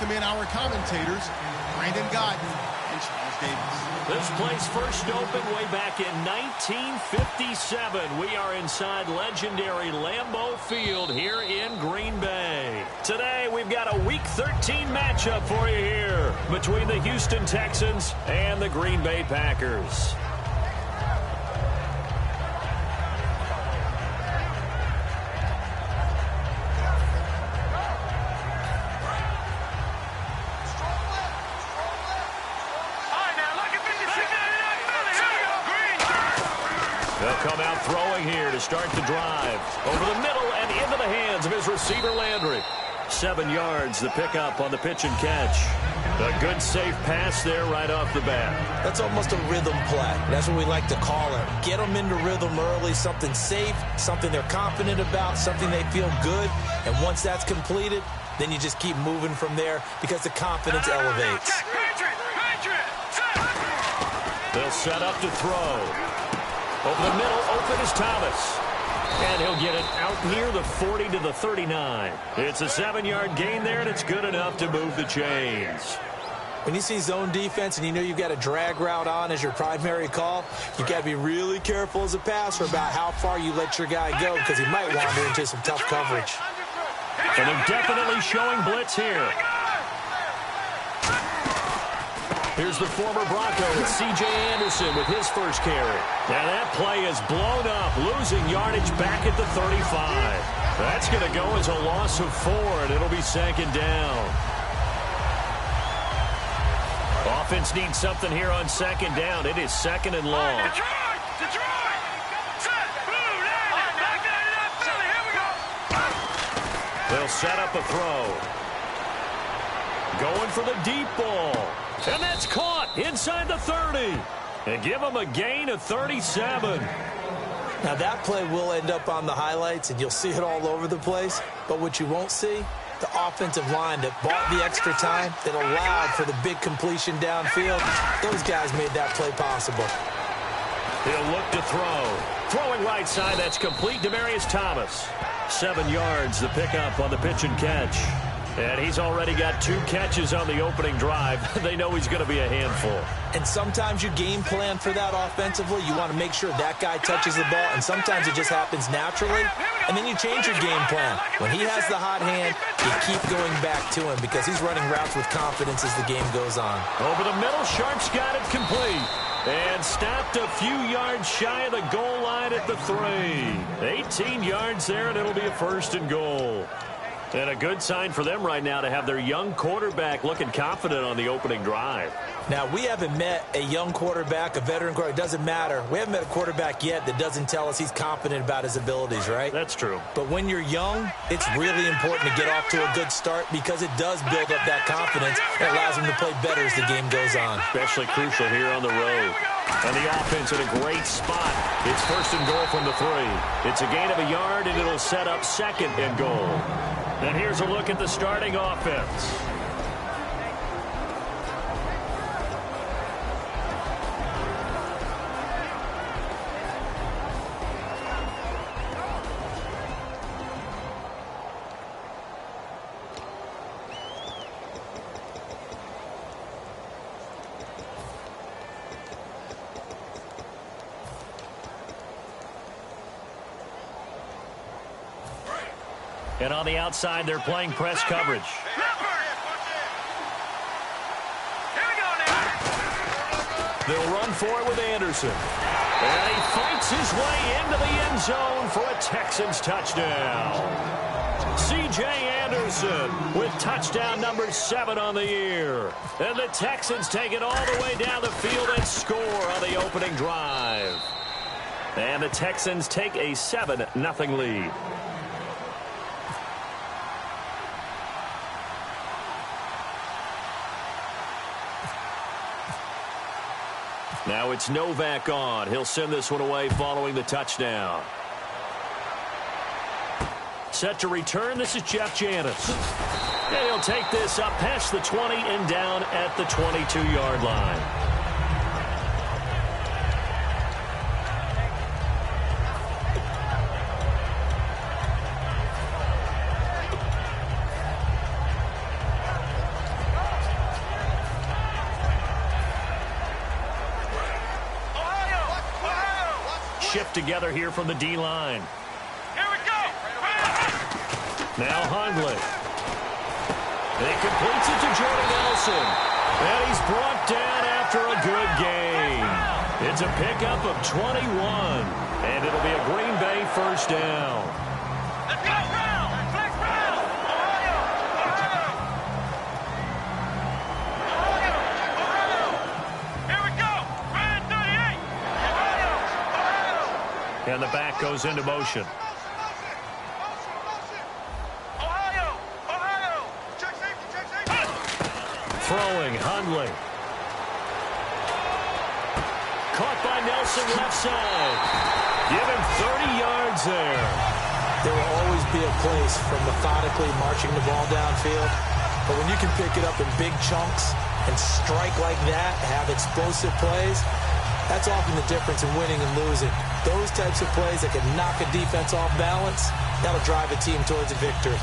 welcome in our commentators, Brandon Godden and Charles Davis. This place first opened way back in 1957. We are inside legendary Lambeau Field here in Green Bay. Today, we've got a Week 13 matchup for you here between the Houston Texans and the Green Bay Packers. They'll come out throwing here to start the drive. Over the middle and into the hands of his receiver, Landry. 7 yards, the pickup on the pitch and catch. A good, safe pass there right off the bat. That's almost a rhythm play. That's what we like to call it. Get them into rhythm early, something safe, something they're confident about, something they feel good. And once that's completed, then you just keep moving from there because the confidence elevates. They'll set up to throw. Over the middle, open is Thomas. And he'll get it out near the 40 to the 39. It's a 7-yard gain there, and it's good enough to move the chains. When you see zone defense and you know you've got a drag route on as your primary call, you've got to be really careful as a passer about how far you let your guy go because he might wander into some tough coverage. And they're definitely showing blitz here. Here's the former Bronco, it's C.J. Anderson with his first carry. And that play is blown up, losing yardage back at the 35. That's going to go as a loss of 4, and it'll be second down. Offense needs something here on second down. It is second and long. They'll set up a throw. Going for the deep ball. And that's caught inside the 30. And give them a gain of 37. Now that play will end up on the highlights, and you'll see it all over the place. But what you won't see, the offensive line that bought the extra time, that allowed for the big completion downfield. Those guys made that play possible. He'll look to throw. Throwing right side, that's complete. Demaryius Thomas. 7 yards, the pickup on the pitch and catch. And he's already got 2 catches on the opening drive. They know he's going to be a handful. And sometimes you game plan for that offensively. You want to make sure that guy touches the ball, and sometimes it just happens naturally. And then you change your game plan. When he has the hot hand, you keep going back to him because he's running routes with confidence as the game goes on. Over the middle, Sharp's got it complete. And stopped a few yards shy of the goal line at the 3. 18 yards there, and it'll be a first and goal. And a good sign for them right now to have their young quarterback looking confident on the opening drive. Now, we haven't met a young quarterback, a veteran quarterback. It doesn't matter. We haven't met a quarterback yet that doesn't tell us he's confident about his abilities, right? That's true. But when you're young, it's really important to get off to a good start because it does build up that confidence and allows him to play better as the game goes on. Especially crucial here on the road. And the offense in a great spot. It's first and goal from the 3. It's a gain of a yard, and it'll set up second and goal. And here's a look at the starting offense. And on the outside, they're playing press coverage. They'll run for it with Anderson. And he fights his way into the end zone for a Texans touchdown. C.J. Anderson with touchdown number 7 on the year. And the Texans take it all the way down the field and score on the opening drive. And the Texans take a 7-0 lead. Now it's Novak on. He'll send this one away following the touchdown. Set to return, this is Jeff Janis. And he'll take this up past the 20 and down at the 22-yard line. shift together here from the D-line. Here we go. Now Hundley. He completes it to Jordy Nelson. And he's brought down after a good gain. It's a pickup of 21. And it'll be a Green Bay first down. Let's go. Flex round. Ohio. Here we go. Red 38. And the back goes into motion. Throwing, Hundley. Caught by Nelson left side. Give him 30 yards there. There will always be a place for methodically marching the ball downfield. But when you can pick it up in big chunks and strike like that, have explosive plays, that's often the difference in winning and losing. Those types of plays that can knock a defense off balance, that'll drive a team towards a victory.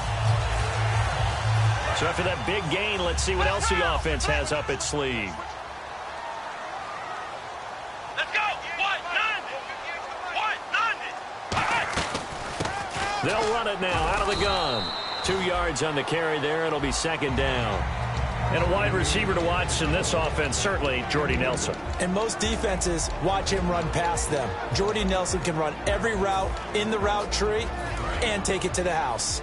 So after that big gain, let's see what else the offense has up its sleeve. Let's go. They'll run it now out of the gun. 2 yards on the carry there. It'll be second down. And a wide receiver to watch in this offense, certainly Jordy Nelson. And most defenses watch him run past them. Jordy Nelson can run every route in the route tree and take it to the house.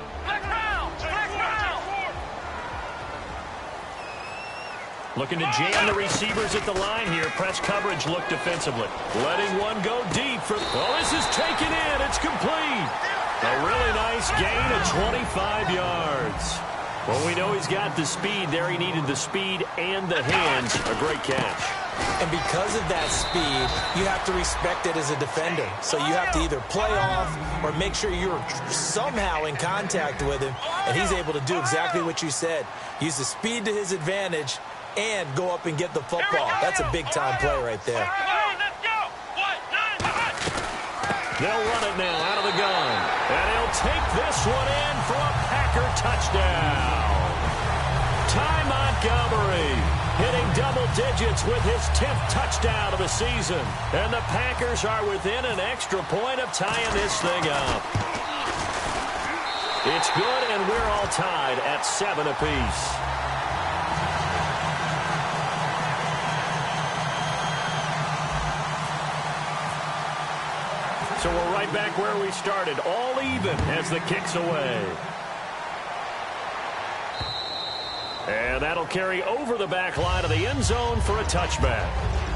Looking to jam the receivers at the line here. Press coverage look defensively. Letting one go deep. This is taken in. It's complete. A really nice gain of 25 yards. Well, we know he's got the speed there. He needed the speed and the hands. A great catch. And because of that speed, you have to respect it as a defender. So you have to either play off or make sure you're somehow in contact with him. And he's able to do exactly what you said. Use the speed to his advantage and go up and get the football. That's a big-time play right there. They'll run it now out of the gun. And he'll take this one in for a Packer touchdown. Ty Montgomery hitting double digits with his 10th touchdown of the season. And the Packers are within an extra point of tying this thing up. It's good, and we're all tied at 7 apiece. So we're right back where we started, all even as the kick's away. And that'll carry over the back line of the end zone for a touchback.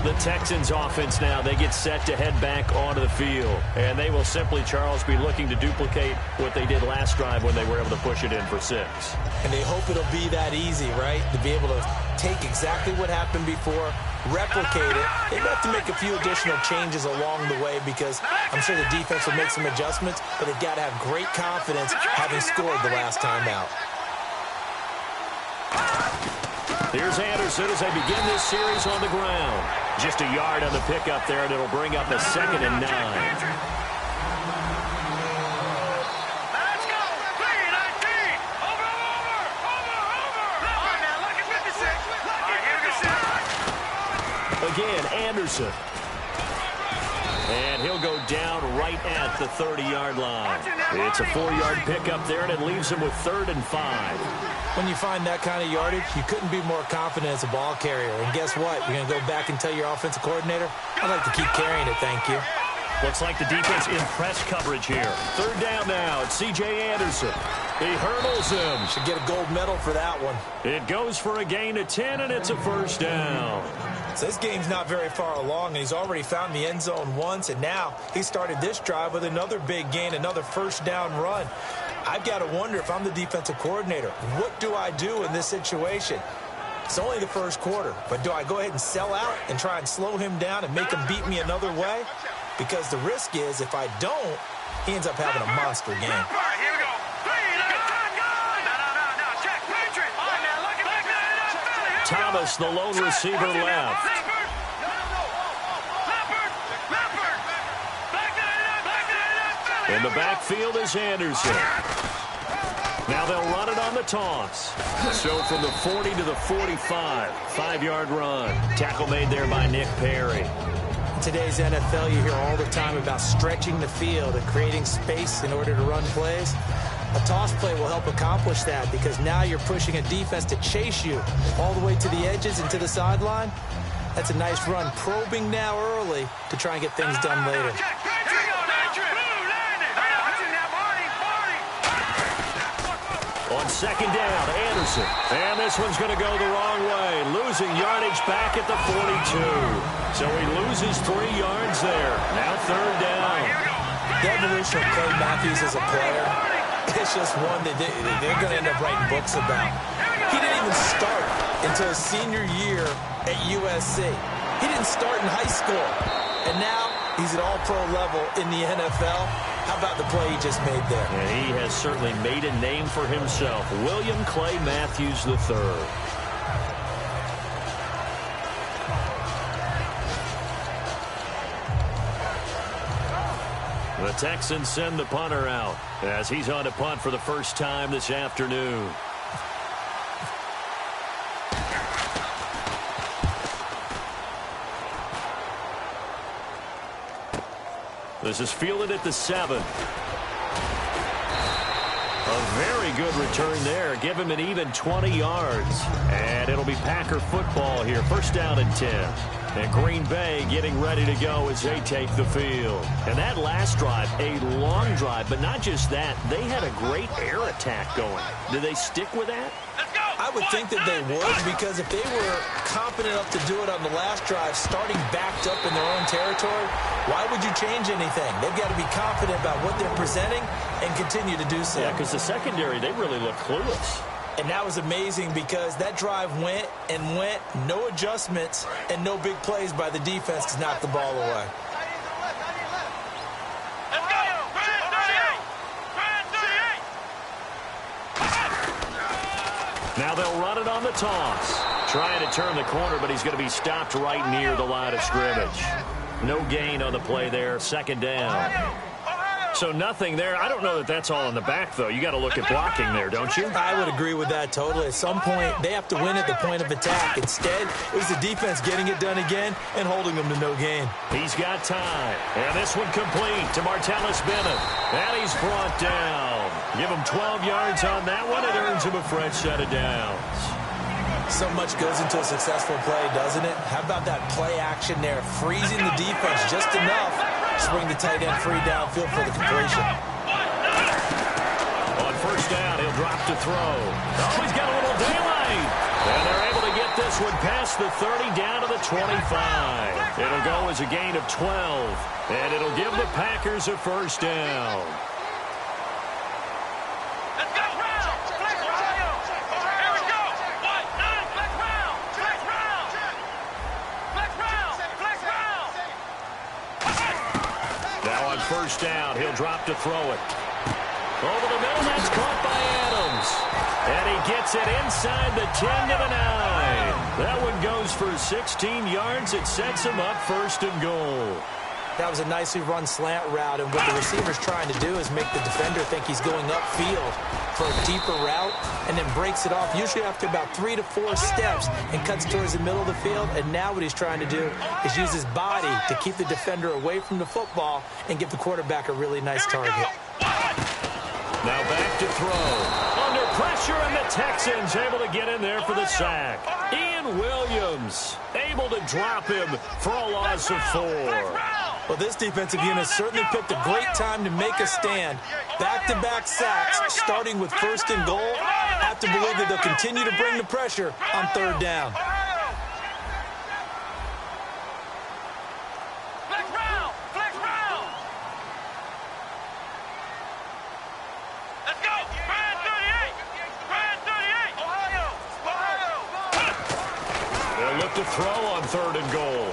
The Texans offense now, they get set to head back onto the field. And they will simply, Charles, be looking to duplicate what they did last drive when they were able to push it in for 6. And they hope it'll be that easy, right? To be able to take exactly what happened before, replicate it. They have to make a few additional changes along the way because I'm sure the defense will make some adjustments, but they've got to have great confidence having scored the last time out. Here's Anderson as they begin this series on the ground. Just a yard on the pickup there, and it'll bring up a 2nd and 9. Let's go. 3-19. Over. Now, look at 56. All right, here we go. Again, Anderson. And he'll go down right at the 30-yard line. It's a 4-yard pickup there, and it leaves him with 3rd and 5. When you find that kind of yardage, you couldn't be more confident as a ball carrier. And guess what? You're going to go back and tell your offensive coordinator, I'd like to keep carrying it, thank you. Looks like the defense in press coverage here. 3rd down now. It's C.J. Anderson. He hurdles him. Should get a gold medal for that one. It goes for a gain of 10, and it's a first down. So this game's not very far along, and he's already found the end zone once, and now he started this drive with another big gain, another first down run. I've got to wonder if I'm the defensive coordinator, what do I do in this situation? It's only the first quarter, but do I go ahead and sell out and try and slow him down and make him beat me another way? Because the risk is if I don't, he ends up having a monster game. All right, here we go. Thomas, the lone receiver, left. In the backfield is Anderson. Now they'll run it on the toss. So from the 40 to the 45, 5-yard run. Tackle made there by Nick Perry. today's NFL, you hear all the time about stretching the field and creating space in order to run plays. A toss play will help accomplish that because now you're pushing a defense to chase you all the way to the edges and to the sideline. That's a nice run, probing now early to try and get things done later. On second down, Anderson. And this one's going to go the wrong way. Losing yardage back at the 42. So he loses 3 yards there. Now third down. The evolution of Clay Matthews as a player, it's just one that they're going to end up writing books about. He didn't even start until his senior year at USC. He didn't start in high school. And now he's at all-pro level in the NFL. How about the play he just made there? And he has certainly made a name for himself. William Clay Matthews III. The Texans send the punter out as he's on to punt for the first time this afternoon. This is fielded at the 7. A very good return there. Give him an even 20 yards. And it'll be Packer football here. First down and 10. And Green Bay getting ready to go as they take the field. And that last drive, a long drive, but not just that. They had a great air attack going. Do they stick with that? I would think that they would, because if they were competent enough to do it on the last drive, starting backed up in their own territory, why would you change anything? They've got to be confident about what they're presenting and continue to do so. Yeah, because the secondary, they really look clueless. And that was amazing because that drive went and went, no adjustments, and no big plays by the defense to knock the ball away. Now they'll run it on the toss. Trying to turn the corner, but he's going to be stopped right near the line of scrimmage. No gain on the play there. Second down. So nothing there. I don't know that that's all in the back, though. You got to look at blocking there, don't you? I would agree with that totally. At some point, they have to win at the point of attack. Instead, it was the defense getting it done again and holding them to no gain. He's got time. And this one complete to Martellus Bennett. And he's brought down. Give him 12 yards on that one. It earns him a fresh set of downs. So much goes into a successful play, doesn't it? How about that play action there? Freezing the defense just enough to bring the tight end free downfield for the completion. On first down, he'll drop to throw. Oh, he's got a little daylight. And they're able to get this one past the 30 down to the 25. It'll go as a gain of 12. And it'll give the Packers a first down. First down, he'll drop to throw it. Over the middle, that's caught by Adams. And he gets it inside the 10 to the 9. That one goes for 16 yards. It sets him up first and goal. That was a nicely run slant route, and what the receiver's trying to do is make the defender think he's going upfield for a deeper route, and then breaks it off, usually after about 3 to 4 steps, and cuts towards the middle of the field. And now what he's trying to do is use his body to keep the defender away from the football and give the quarterback a really nice target. Now back to throw. Under pressure, and the Texans able to get in there for the sack. Ian Williams able to drop him for a loss of 4. Well, this defensive unit certainly picked a great time to make a stand. Back-to-back sacks, starting with first and goal. I have to believe that they'll continue to bring the pressure on third down. Flex round. Let's go. Brand 38. They'll look to throw on third and goal.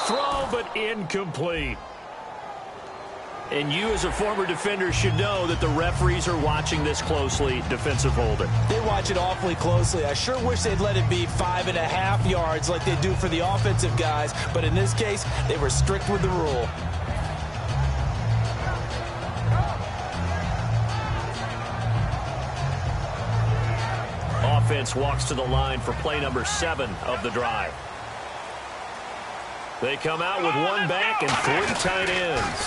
Throw, but incomplete. And you, as a former defender, should know that the referees are watching this closely, defensive holding. They watch it awfully closely. I sure wish they'd let it be 5.5 yards like they do for the offensive guys, but in this case, they were strict with the rule. Offense walks to the line for play number 7 of the drive. They come out with one back and 3 tight ends.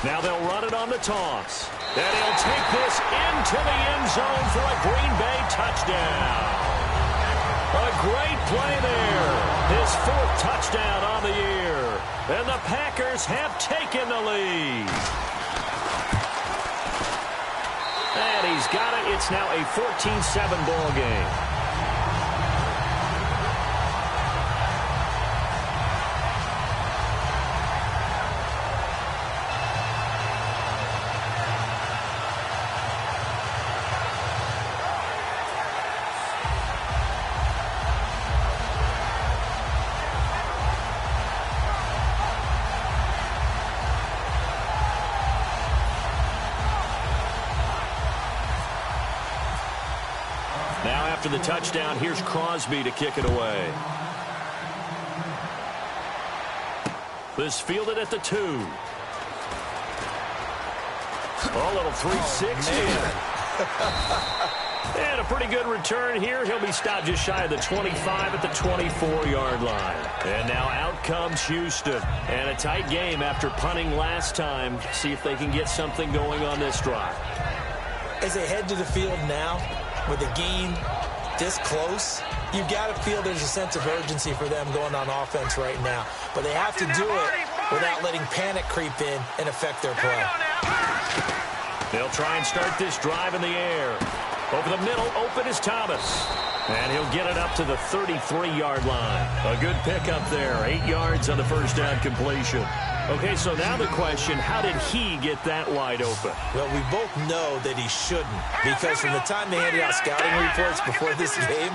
Now they'll run it on the toss. And he'll take this into the end zone for a Green Bay touchdown. A great play there. His 4th touchdown on the year. And the Packers have taken the lead. And he's got it. It's now a 14-7 ball game. Now after the touchdown, here's Crosby to kick it away. This fielded at the 2. A little 360. And a pretty good return here. He'll be stopped just shy of the 25 at the 24-yard line. And now out comes Houston. And a tight game after punting last time. See if they can get something going on this drive. As they head to the field now, with the game this close, you've got to feel there's a sense of urgency for them going on offense right now. But they have to do it without letting panic creep in and affect their play. They'll try and start this drive in the air. Over the middle, open is Thomas. And he'll get it up to the 33-yard line. A good pickup there. 8 yards on the first down completion. Okay, so now the question, how did he get that wide open? Well, we both know that he shouldn't, because from the time they handed out scouting reports before this game,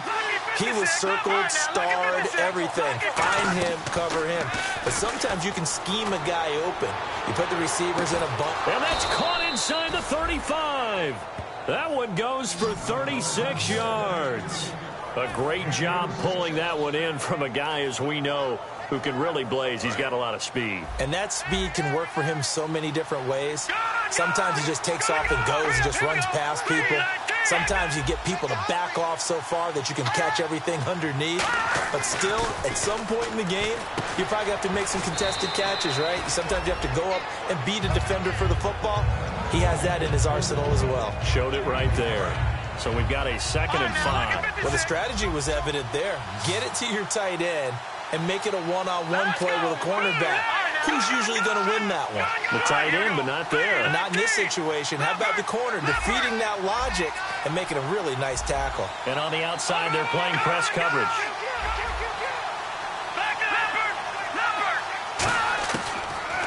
he was circled, starred, everything. Find him, cover him. But sometimes you can scheme a guy open. You put the receivers in a bunch. And that's caught inside the 35. That one goes for 36 yards. A great job pulling that one in from a guy, as we know, who can really blaze. He's got a lot of speed. And that speed can work for him so many different ways. Sometimes he just takes off and goes and just runs past people. Sometimes you get people to back off so far that you can catch everything underneath. But still, at some point in the game, you probably have to make some contested catches, right? Sometimes you have to go up and beat a defender for the football. He has that in his arsenal as well. Showed it right there. So we've got a 2nd and 5. Well, the strategy was evident there. Get it to your tight end and make it a one-on-one play with a cornerback. Who's usually going to win that one? The tight end, but not there. Not in this situation. How about the corner defeating that logic and making a really nice tackle? And on the outside, they're playing press coverage.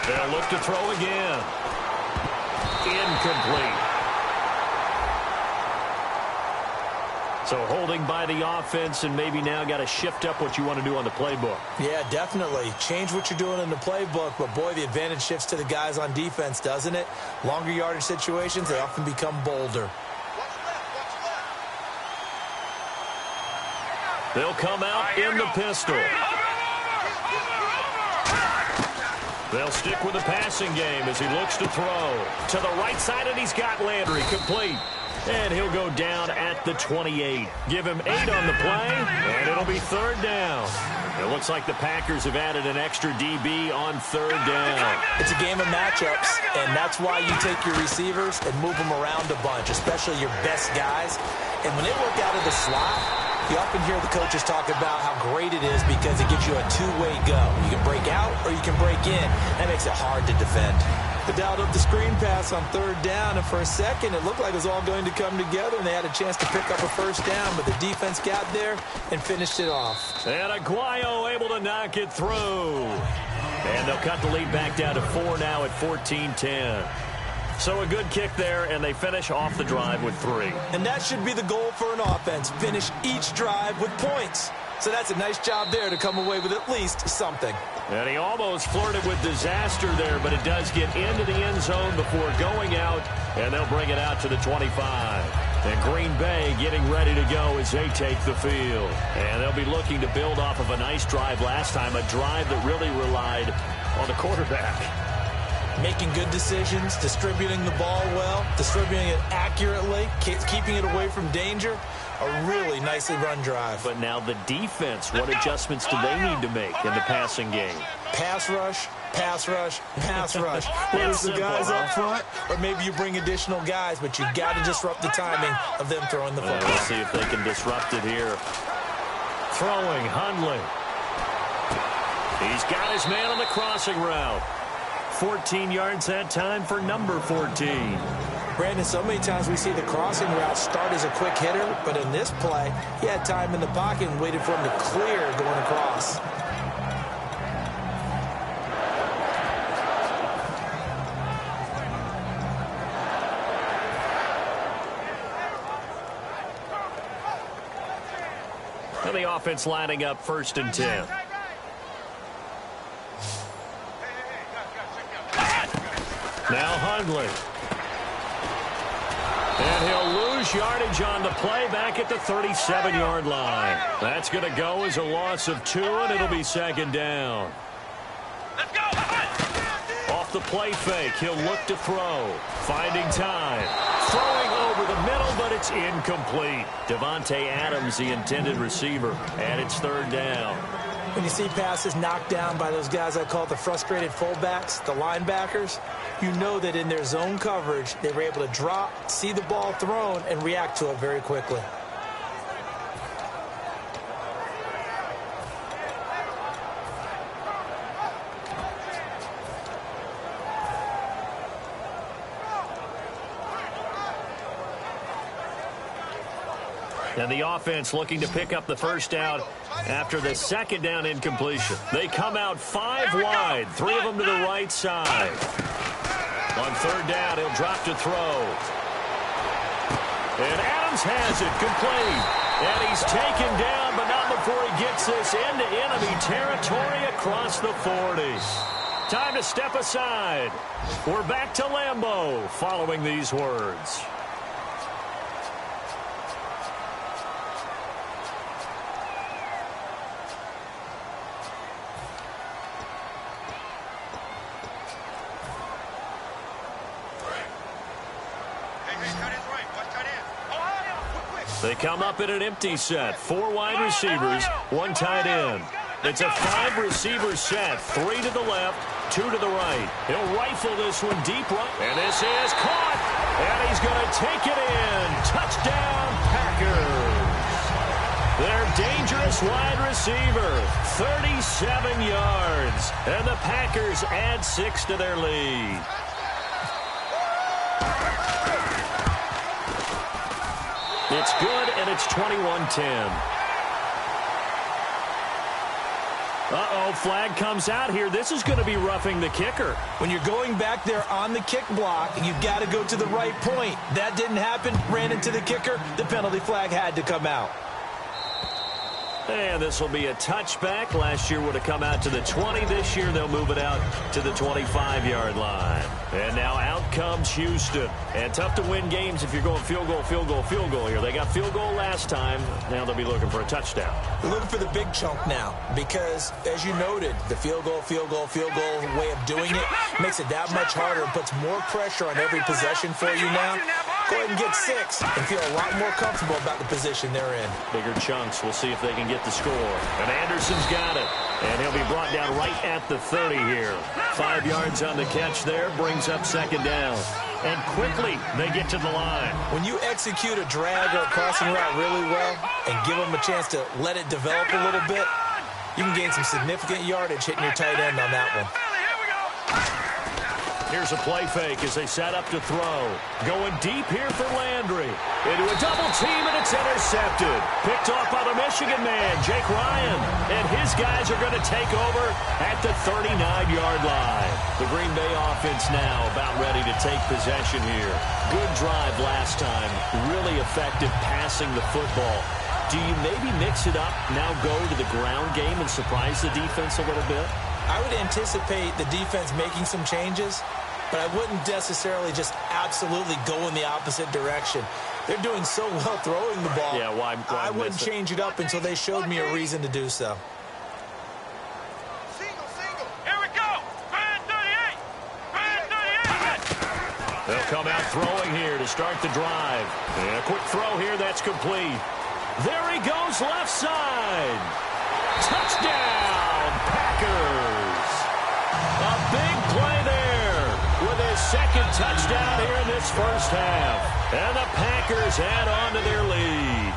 They'll look to throw again. Incomplete. So holding by the offense, and maybe now got to shift up what you want to do on the playbook. Yeah, definitely. Change what you're doing in the playbook, but boy, the advantage shifts to the guys on defense, doesn't it? Longer yardage situations, they often become bolder. They'll come out in the pistol. They'll stick with the passing game as he looks to throw. To the right side, and he's got Landry complete. And he'll go down at the 28. Give him 8 on the play, and it'll be 3rd down. It looks like the Packers have added an extra DB on 3rd down. It's a game of matchups, and that's why you take your receivers and move them around a bunch, especially your best guys. And when they work out of the slot, you often hear the coaches talk about how great it is because it gives you a two-way go. You can break out or you can break in. That makes it hard to defend. They dialed up the screen pass on 3rd down, and for a second it looked like it was all going to come together, and they had a chance to pick up a 1st down, but the defense got there and finished it off. And Aguayo able to knock it through. And they'll cut the lead back down to 4 now at 14-10. So a good kick there, and they finish off the drive with 3. And that should be the goal for an offense, finish each drive with points. So that's a nice job there to come away with at least something. And he almost flirted with disaster there, but it does get into the end zone before going out, and they'll bring it out to the 25. And Green Bay getting ready to go as they take the field. And they'll be looking to build off of a nice drive last time, a drive that really relied on the quarterback. Making good decisions, distributing the ball well, distributing it accurately, keeping it away from danger. A really nicely run drive. But now the defense, what adjustments do they need to make in the passing game? Pass rush, pass rush, pass rush. Whether it's the guys up front, or maybe you bring additional guys, but you got to disrupt the timing of them throwing the football. We'll see if they can disrupt it here. Throwing, Hundley. He's got his man on the crossing route. 14 yards that time for number 14. Brandon, so many times we see the crossing route start as a quick hitter, but in this play, he had time in the pocket and waited for him to clear going across. And the offense lining up 1st and 10. Now Hundley. And he'll lose yardage on the play back at the 37-yard line. That's going to go as a loss of 2, and it'll be 2nd down. Let's go. Off the play fake, he'll look to throw. Finding time. Throwing over the middle, but it's incomplete. Devontae Adams, the intended receiver, and it's 3rd down. When you see passes knocked down by those guys I call the frustrated fullbacks, the linebackers, you know that in their zone coverage, they were able to drop, see the ball thrown, and react to it very quickly. And the offense looking to pick up the 1st down after the 2nd down incompletion. They come out 5 wide, 3 of them to the right side. On 3rd down, he'll drop to throw. And Adams has it, complete. And he's taken down, but not before he gets this into enemy territory across the 40. Time to step aside. We're back to Lambeau following these words. They come up in an empty set. 4 wide receivers, 1 tight end. It's a 5-receiver set. 3 to the left, 2 to the right. He'll rifle this one deep right. And this is caught. And he's going to take it in. Touchdown, Packers. Their dangerous wide receiver, 37 yards. And the Packers add 6 to their lead. It's good, and it's 21-10. Uh-oh, flag comes out here. This is going to be roughing the kicker. When you're going back there on the kick block, you've got to go to the right point. That didn't happen. Ran into the kicker. The penalty flag had to come out. And this will be a touchback. Last year would have come out to the 20. This year they'll move it out to the 25-yard line. And now out comes Houston. And tough to win games if you're going field goal, field goal, field goal here. They got field goal last time. Now they'll be looking for a touchdown. They're looking for the big chunk now because, as you noted, the field goal way of doing it makes it that much harder and puts more pressure on every possession for you now. Go ahead and get 6 and feel a lot more comfortable about the position they're in. Bigger chunks. We'll see if they can get the score. And Anderson's got it. And he'll be brought down right at the 30 here. 5 yards on the catch there. Brings up 2nd down. And quickly, they get to the line. When you execute a drag or a crossing route really well and give them a chance to let it develop a little bit, you can gain some significant yardage hitting your tight end on that one. Here's a play fake as they set up to throw. Going deep here for Landry. Into a double team, and it's intercepted. Picked off by the Michigan man, Jake Ryan. And his guys are going to take over at the 39-yard line. The Green Bay offense now about ready to take possession here. Good drive last time. Really effective passing the football. Do you maybe mix it up, now go to the ground game and surprise the defense a little bit? I would anticipate the defense making some changes, but I wouldn't necessarily just absolutely go in the opposite direction. They're doing so well throwing the ball. Yeah, why I wouldn't change it up until they showed me a reason to do so. Here we go. Grand 38. Grand 38. They'll come out throwing here to start the drive. And a quick throw here, that's complete. There he goes left side. Touchdown, Packers. A big play there with his second touchdown here in this first half. And the Packers add on to their lead.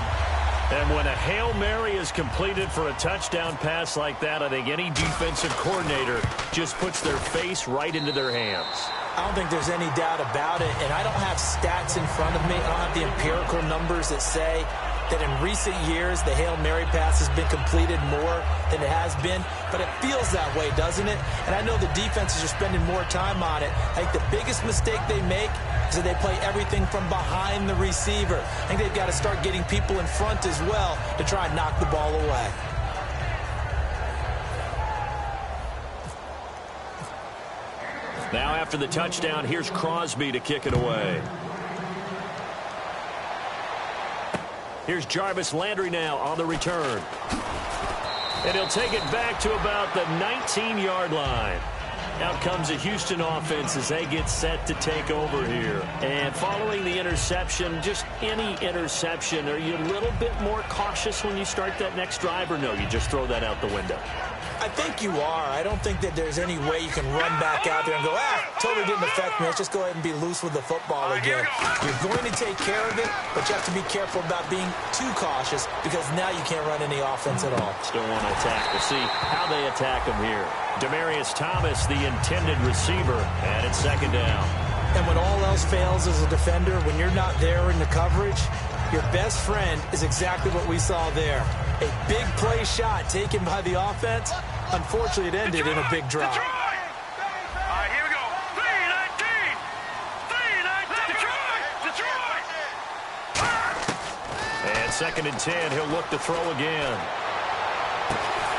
And when a Hail Mary is completed for a touchdown pass like that, I think any defensive coordinator just puts their face right into their hands. I don't think there's any doubt about it, and I don't have stats in front of me. I don't have the empirical numbers that say that in recent years the Hail Mary pass has been completed more than it has been, but it feels that way, doesn't it? And I know the defenses are spending more time on it. I think the biggest mistake they make is that they play everything from behind the receiver. I think they've got to start getting people in front as well to try and knock the ball away. Now after the touchdown, here's Crosby to kick it away. Here's Jarvis Landry now on the return. And he'll take it back to about the 19-yard line. Out comes the Houston offense as they get set to take over here. And following the interception, just any interception, are you a little bit more cautious when you start that next drive, or no, you just throw that out the window? I think you are. I don't think that there's any way you can run back out there and go, totally didn't affect me. Let's just go ahead and be loose with the football again. You're going to take care of it, but you have to be careful about being too cautious because now you can't run any offense at all. Still want to attack. We'll see how they attack him here. Demaryius Thomas, the intended receiver, and it's second down. And when all else fails as a defender, when you're not there in the coverage, your best friend is exactly what we saw there. A big play shot taken by the offense. Unfortunately, it ended in a big drop. Detroit! All right, here we go. 3-19! 3-19! Detroit! And second and 10, he'll look to throw again.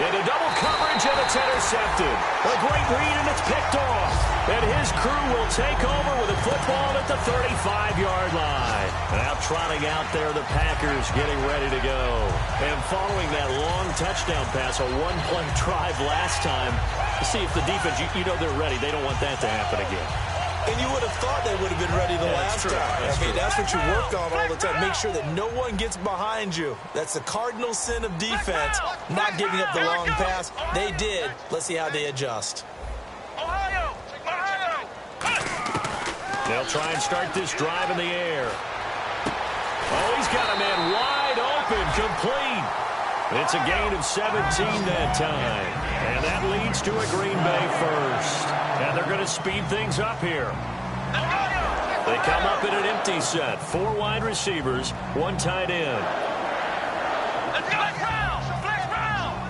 Into double coverage, and it's intercepted. A great read, and it's picked off. And his crew will take over with a football at the 35-yard line. Now trotting out there, the Packers getting ready to go. And following that long touchdown pass, a one-play drive last time, to see if the defense, you know they're ready. They don't want that to happen again. And you would have thought they would have been ready the last time. That's what you work on all the time. Make sure that no one gets behind you. That's the cardinal sin of defense, not giving up the long pass. They did. Let's see how they adjust. Ohio! They'll try and start this drive in the air. Oh, he's got a man wide open, complete. It's a gain of 17 that time. And that leads to a Green Bay first. And they're going to speed things up here. They come up in an empty set. 4 wide receivers, 1 tight end. Let's go! Flex round! Flex round!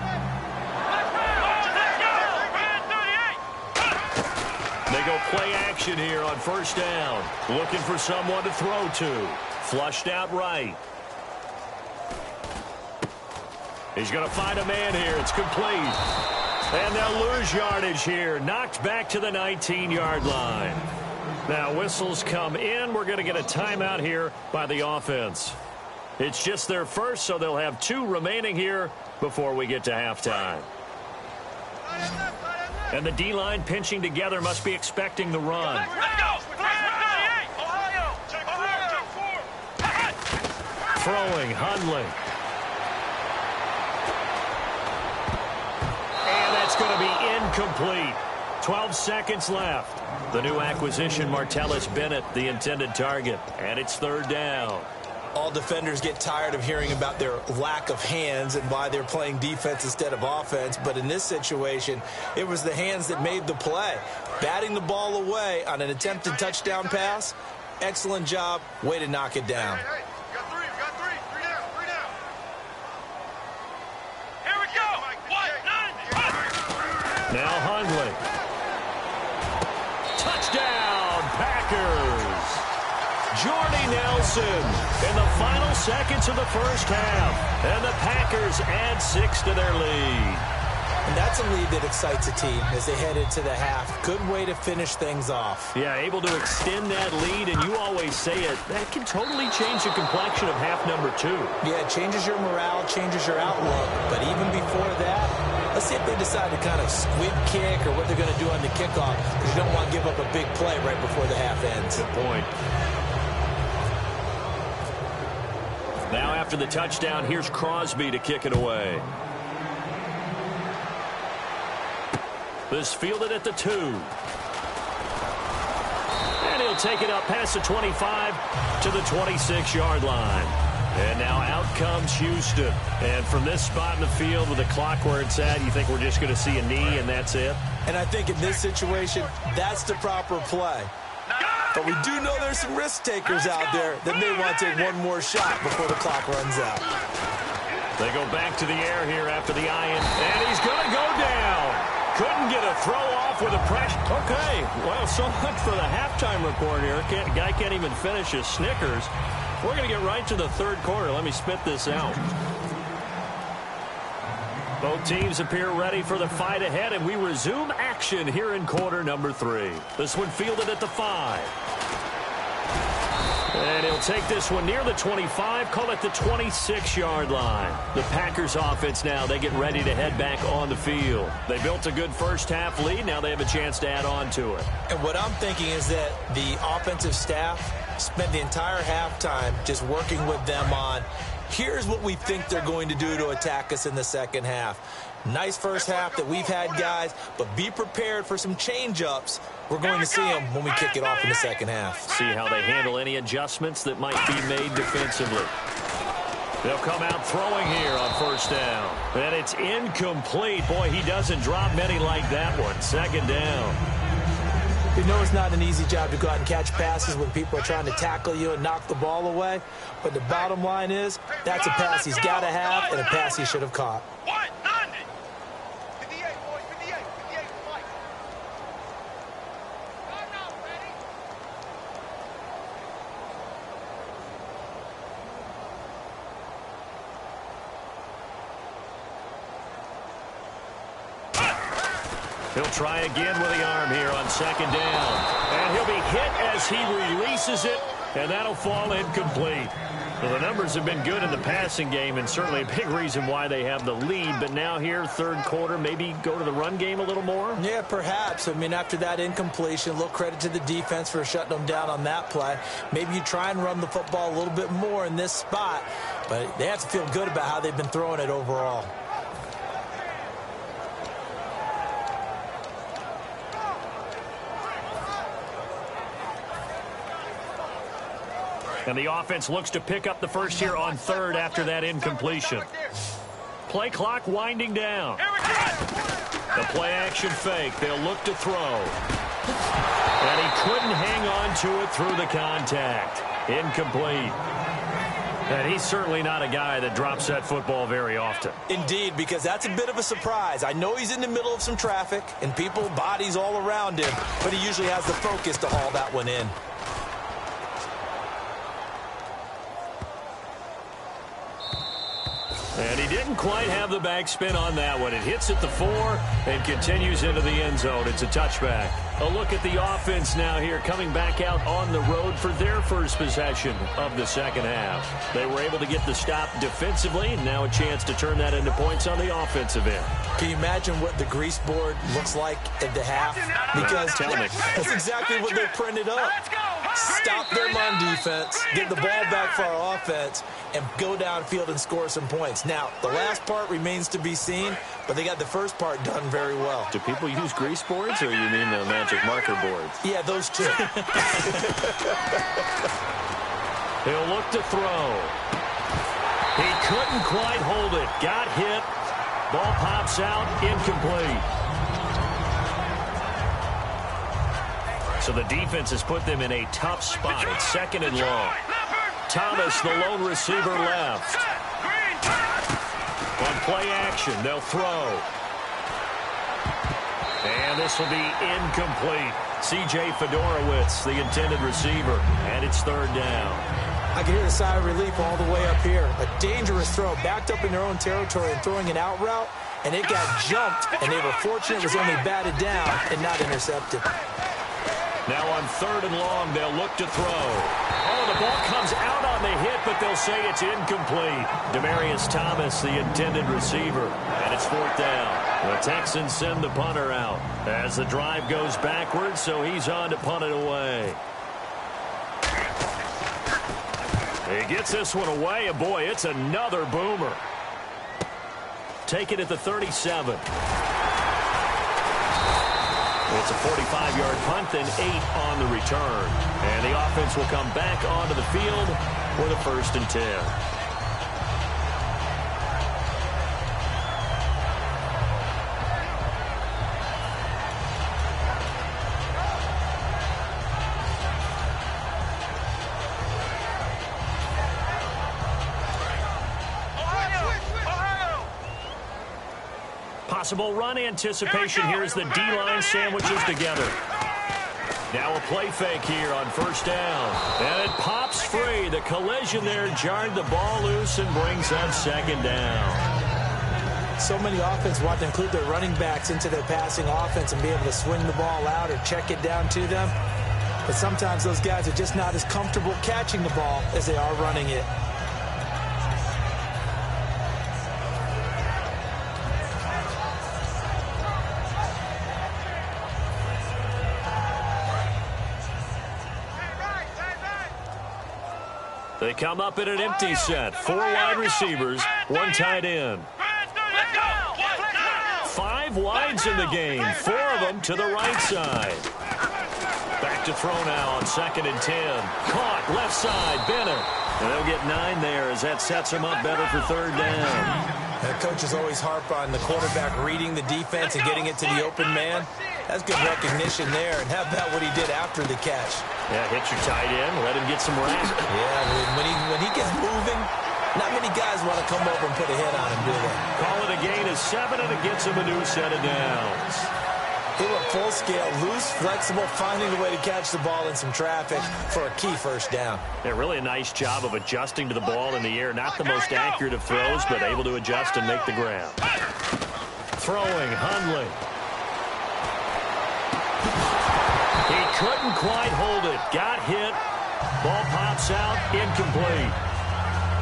Flex round! Let's go! Red 38! They go play action here on first down. Looking for someone to throw to. Flushed out right. He's going to find a man here. It's complete. And they'll lose yardage here. Knocked back to the 19-yard line. Now whistles come in. We're going to get a timeout here by the offense. It's just their first, so they'll have 2 remaining here before we get to halftime. And the D-line pinching together must be expecting the run. Let's go! Flex 38! Ohio! Check 4! Throwing, Hundley. And that's going to be incomplete. 12 seconds left. The new acquisition, Martellus Bennett, the intended target. And it's third down. All defenders get tired of hearing about their lack of hands and why they're playing defense instead of offense. But in this situation, it was the hands that made the play. Batting the ball away on an attempted touchdown pass. Excellent job. Way to knock it down. Hey, got 3. Three down. Here we go. 1-9. Now Hundley. Touchdown, Packers. Jordy Nelson in the final seconds of the first half. And the Packers add 6 to their lead. And that's a lead that excites a team as they head into the half. Good way to finish things off. Yeah, able to extend that lead, and you always say it, that can totally change the complexion of half number 2. Yeah, it changes your morale, changes your outlook. But even before that, let's see if they decide to kind of squib kick or what they're going to do on the kickoff, because you don't want to give up a big play right before the half ends. Good point. Now after the touchdown. Here's Crosby to kick it away. This fielded at the 2. And he'll take it up past the 25 to the 26-yard line. And now out comes Houston. And from this spot in the field with the clock where it's at, you think we're just going to see a knee and that's it? And I think in this situation, that's the proper play. But we do know there's some risk takers out there that may want to take one more shot before the clock runs out. They go back to the air here after the iron, and he's going to go down. Couldn't get a throw off with a pressure. Okay, well, so much for the halftime report here. Guy can't even finish his Snickers. We're going to get right to the third quarter. Let me spit this out. Both teams appear ready for the fight ahead, and we resume action here in quarter number 3. This one fielded at the 5. And he'll take this one near the 25, call it the 26-yard line. The Packers offense now, they get ready to head back on the field. They built a good first-half lead. Now they have a chance to add on to it. And what I'm thinking is that the offensive staff spent the entire halftime just working with them on, here's what we think they're going to do to attack us in the second half. Nice first half that we've had, guys, but be prepared for some change-ups. We're going to see them when we kick it off in the second half. See how they handle any adjustments that might be made defensively. They'll come out throwing here on first down. And it's incomplete. Boy, he doesn't drop many like that one. Second down. You know it's not an easy job to go out and catch passes when people are trying to tackle you and knock the ball away. But the bottom line is, that's a pass he's got to have and a pass he should have caught. He'll try again with the arm here on second down. And he'll be hit as he releases it, and that'll fall incomplete. Well, the numbers have been good in the passing game, and certainly a big reason why they have the lead. But now here, third quarter, maybe go to the run game a little more? Yeah, perhaps. I mean, after that incompletion, a little credit to the defense for shutting them down on that play. Maybe you try and run the football a little bit more in this spot, but they have to feel good about how they've been throwing it overall. And the offense looks to pick up the first here on third after that incompletion. Play clock winding down. The play action fake. They'll look to throw. And he couldn't hang on to it through the contact. Incomplete. And he's certainly not a guy that drops that football very often. Indeed, because that's a bit of a surprise. I know he's in the middle of some traffic and people, bodies all around him, but he usually has the focus to haul that one in. And he didn't quite have the backspin on that one. It hits at the 4 and continues into the end zone. It's a touchback. A look at the offense now here, coming back out on the road for their first possession of the second half. They were able to get the stop defensively, and now a chance to turn that into points on the offensive end. Can you imagine what the grease board looks like at the half? Because that's exactly what they printed up. Stop them on defense, get the ball back for our offense, and go downfield and score some points. Now, the last part remains to be seen, but they got the first part done very well. Do people use grease boards, or you mean the magic marker boards? Yeah, those two. He'll look to throw. He couldn't quite hold it. Got hit. Ball pops out. Incomplete. So the defense has put them in a tough spot. It's second and long. Thomas, the lone receiver, left. On play action, they'll throw. And this will be incomplete. C.J. Fedorowicz, the intended receiver, and it's third down. I can hear the sigh of relief all the way up here. A dangerous throw, backed up in their own territory and throwing an out route, and it got jumped, and they were fortunate it was only batted down and not intercepted. Now on third and long, they'll look to throw. Oh, the ball comes out on the hit, but they'll say it's incomplete. Demaryius Thomas, the intended receiver, and it's fourth down. The Texans send the punter out as the drive goes backwards, so he's on to punt it away. He gets this one away, and boy, it's another boomer. Take it at the 37. It's a 45-yard punt, then 8 on the return. And the offense will come back onto the field for the 1st and 10. Possible run anticipation here as the D-line sandwiches together. Now a play fake here on 1st down. And it pops free. The collision there jarred the ball loose and brings up 2nd down. So many offenses want to include their running backs into their passing offense and be able to swing the ball out or check it down to them. But sometimes those guys are just not as comfortable catching the ball as they are running it. They come up in an empty set. 4 wide receivers, 1 tight end. 5 wides in the game, 4 of them to the right side. Back to throw now on 2nd and 10. Caught, left side, Bennett. And they'll get 9 there as that sets them up better for 3rd down. The coaches always harp on the quarterback reading the defense and getting it to the open man. That's good recognition there. And how about what he did after the catch? Yeah, hit your tight end, let him get some rest. Yeah, when he gets moving, not many guys want to come over and put a hit on him, do they? Call it a gain of 7, and it gets him a new set of downs. He went full scale, loose, flexible, finding a way to catch the ball in some traffic for a key 1st down. Yeah, really a nice job of adjusting to the ball in the air. Not the most accurate of throws, but able to adjust and make the grab. Throwing, Hundley. He couldn't quite hold it. Got hit. Ball pops out. Incomplete.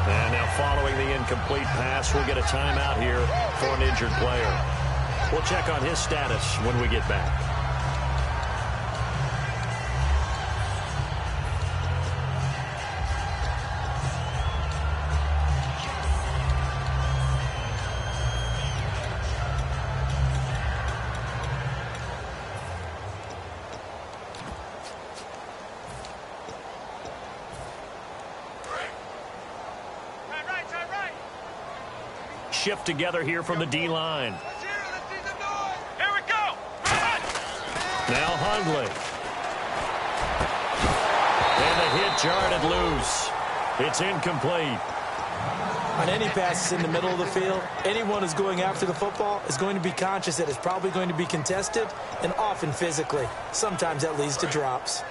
And now following the incomplete pass, we'll get a timeout here for an injured player. We'll check on his status when we get back. Shift together here from the D-line. Here we go. Now Hundley. And the hit jarred it loose. It's incomplete. On any passes in the middle of the field, anyone who's going after the football is going to be conscious that it's probably going to be contested and often physically. Sometimes that leads to drops.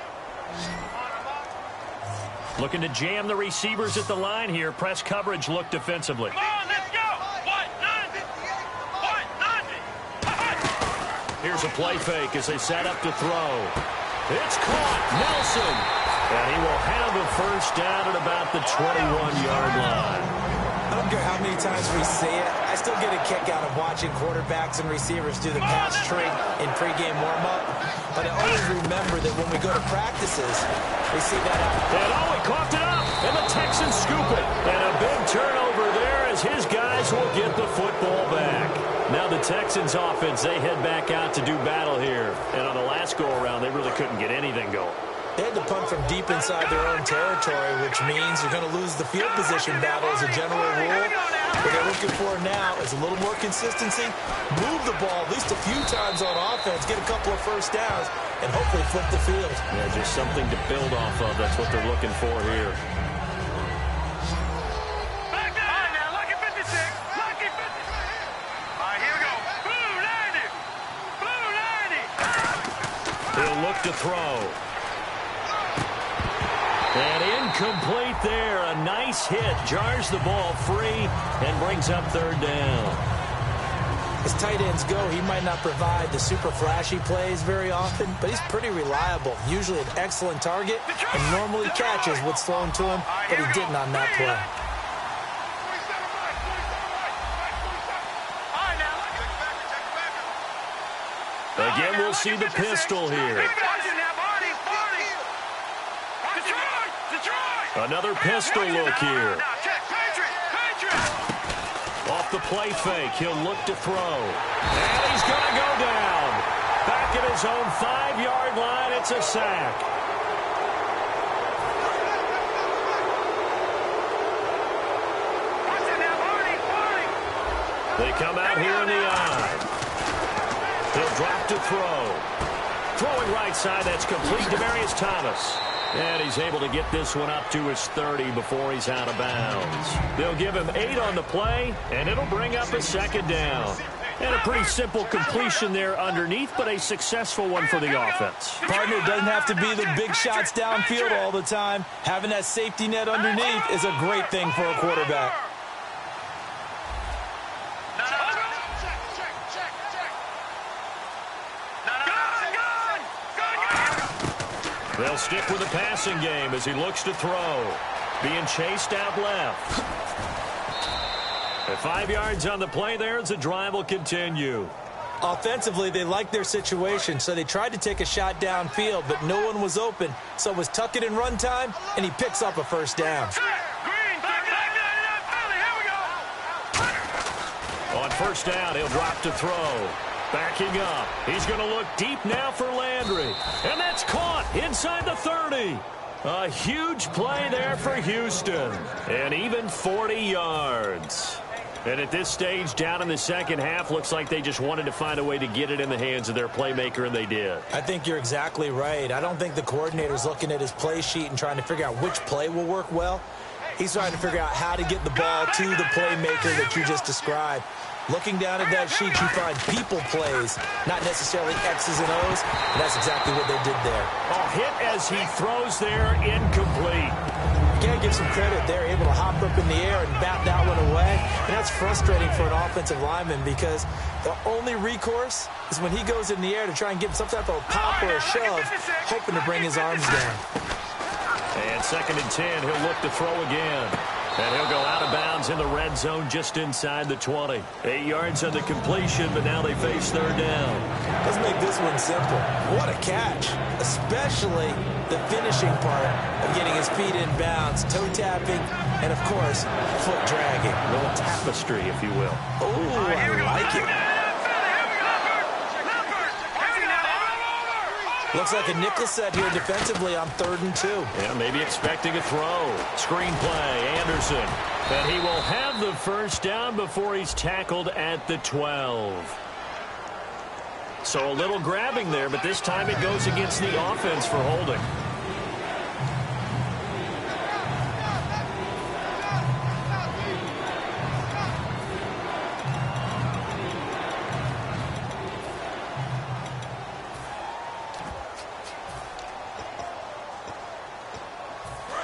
Looking to jam the receivers at the line here. Press coverage look defensively. Come on, let's go. Here's a play fake as they set up to throw. It's caught. Nelson. And he will have a 1st down at about the 21-yard line. I don't care how many times we see it. I still get a kick out of watching quarterbacks and receivers do the pass trick in pregame warm-up. But I always remember that when we go to practices, we see that happen. And he coughed it up. And the Texans scoop it. And a big turnover there as his guys will get the football back. Now the Texans offense, they head back out to do battle here. And on the last go-around, they really couldn't get anything going. They had to punt from deep inside their own territory, which means you're going to lose the field position battle as a general rule. What they're looking for now is a little more consistency, move the ball at least a few times on offense, get a couple of 1st downs, and hopefully flip the field. Yeah, just something to build off of. That's what they're looking for here. Back down. All right, now, lucky 56. Lucky 56. All right, here we go. Blue 90. Blue 90. He'll look to throw. And incomplete there. A nice hit. Jars the ball free and brings up 3rd down. As tight ends go, he might not provide the super flashy plays very often, but he's pretty reliable. Usually an excellent target and normally catches what's thrown to him, but he didn't on that play. Again, we'll see the pistol here. Detroit! Detroit! Another pistol look here. Off the play fake, he'll look to throw. And he's going to go down. Back at his own 5-yard line, it's a sack. They come out here in the eye. He'll drop to throw. Throwing right side, that's complete to Demaryius Thomas. And he's able to get this one up to his 30 before he's out of bounds. They'll give him 8 on the play, and it'll bring up a second down. And a pretty simple completion there underneath, but a successful one for the offense. Partner, it doesn't have to be the big shots downfield all the time. Having that safety net underneath is a great thing for a quarterback. They'll stick with the passing game as he looks to throw. Being chased out left. At 5 yards on the play there as the drive will continue. Offensively, they liked their situation, so they tried to take a shot downfield, but no one was open. So it was tuck it in run time, and he picks up a first down. On first down, he'll drop to throw. Backing up. He's going to look deep now for Landry. And that's caught inside the 30. A huge play there for Houston. And even 40 yards. And at this stage, down in the second half, looks like they just wanted to find a way to get it in the hands of their playmaker, and they did. I think you're exactly right. I don't think the coordinator's looking at his play sheet and trying to figure out which play will work well. He's trying to figure out how to get the ball to the playmaker that you just described. Looking down at that sheet, you find people plays, not necessarily X's and O's, and that's exactly what they did there. A hit as he throws there, incomplete. You gotta give some credit. They're able to hop up in the air and bat that one away, and that's frustrating for an offensive lineman because the only recourse is when he goes in the air to try and get some type of pop or a shove, hoping to bring his arms down. And 2nd and 10, he'll look to throw again. And he'll go out of bounds in the red zone just inside the 20. 8 yards on the completion, but now they face third down. Let's make this one simple. What a catch, especially the finishing part of getting his feet in bounds, toe tapping, and, of course, foot dragging. A little tapestry, if you will. Oh, I like it. Looks like a nickel set here defensively on 3rd and 2. Yeah, maybe expecting a throw. Screen play, Anderson. And he will have the first down before he's tackled at the 12. So a little grabbing there, but this time it goes against the offense for holding.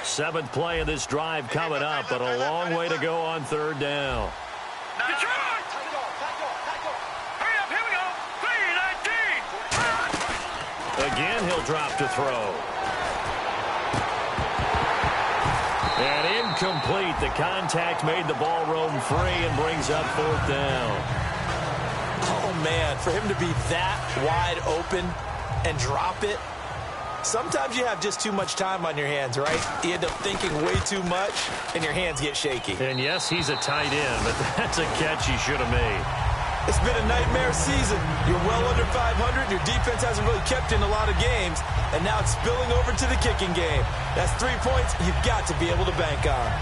Seventh play of this drive coming up, but a long way to go on 3rd down. Again, he'll drop to throw. And incomplete. The contact made the ball roam free and brings up 4th down. Oh, man, for him to be that wide open and drop it. Sometimes you have just too much time on your hands, right? You end up thinking way too much, and your hands get shaky. And yes, he's a tight end, but that's a catch he should have made. It's been a nightmare season. You're well under 500. Your defense hasn't really kept in a lot of games, and now it's spilling over to the kicking game. That's 3 points you've got to be able to bank on.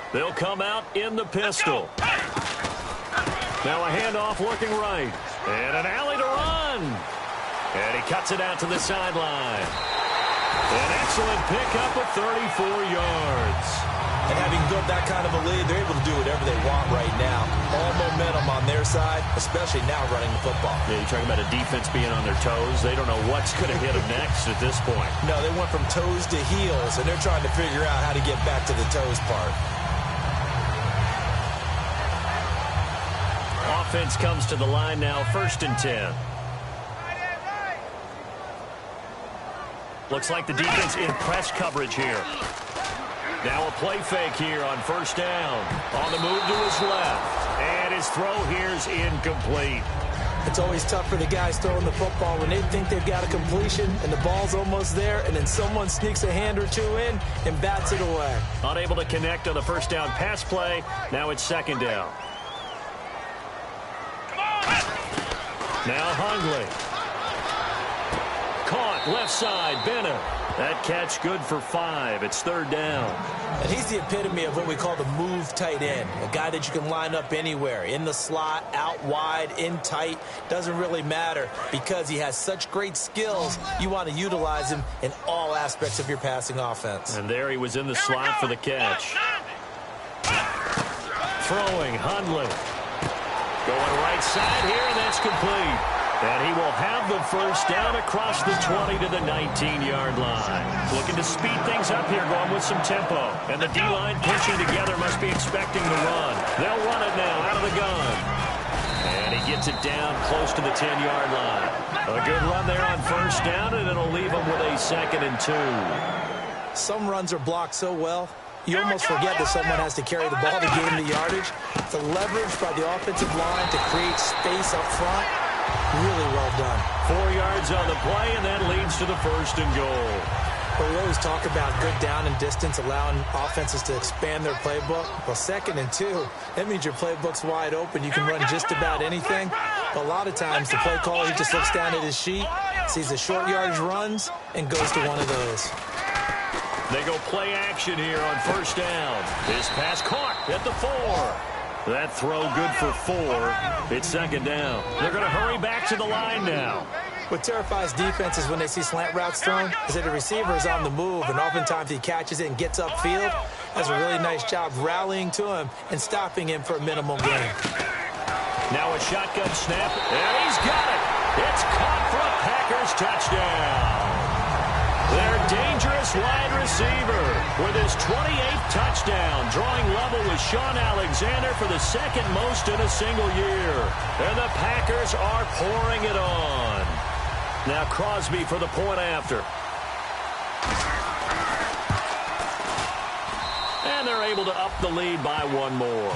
They'll come out in the pistol. Now a handoff looking right. And an alley to run. And he cuts it out to the sideline. An excellent pickup of 34 yards. And having built that kind of a lead, they're able to do whatever they want right now. All momentum on their side, especially now running the football. Yeah, you're talking about a defense being on their toes. They don't know what's going to hit them next at this point. No, they went from toes to heels, and they're trying to figure out how to get back to the toes part. Offense comes to the line now, 1st and 10. Looks like the defense in press coverage here. Now a play fake here on first down. On the move to his left. And his throw here is incomplete. It's always tough for the guys throwing the football when they think they've got a completion and the ball's almost there, and then someone sneaks a hand or two in and bats it away. Unable to connect on the first down pass play. Now it's second down. Now Hundley. Caught left side. Bennett. That catch good for 5. It's third down. And he's the epitome of what we call the move tight end. A guy that you can line up anywhere. In the slot, out wide, in tight. Doesn't really matter because he has such great skills. You want to utilize him in all aspects of your passing offense. And there he was in the slot for the catch. Throwing Hundley. Going right side here, and that's complete. And he will have the first down across the 20 to the 19-yard line. Looking to speed things up here, going with some tempo. And the D-line pinching together, must be expecting the run. They'll run it now out of the gun. And he gets it down close to the 10-yard line. A good run there on first down, and it'll leave him with a 2nd and 2. Some runs are blocked so well, you almost forget that someone has to carry the ball to gain the yardage. The leverage by the offensive line to create space up front, really well done. 4 yards on the play, and that leads to the 1st and goal. Well, we always talk about good down and distance, allowing offenses to expand their playbook. Well, 2nd and 2, that means your playbook's wide open. You can run just about anything. But a lot of times, the play caller, he just looks down at his sheet, sees the short yardage runs, and goes to one of those. They go play action here on first down. This pass caught at the 4. That throw good for 4. It's 2nd down. They're going to hurry back to the line now. What terrifies defenses when they see slant routes thrown is that the receiver is on the move, and oftentimes he catches it and gets upfield. Does a really nice job rallying to him and stopping him for a minimal gain. Now a shotgun snap, and he's got it. It's caught for a Packers touchdown. Their dangerous wide receiver with his 28th touchdown, drawing level with Sean Alexander for the 2nd most in a single year. And the Packers are pouring it on. Now Crosby for the point after. And they're able to up the lead by 1 more.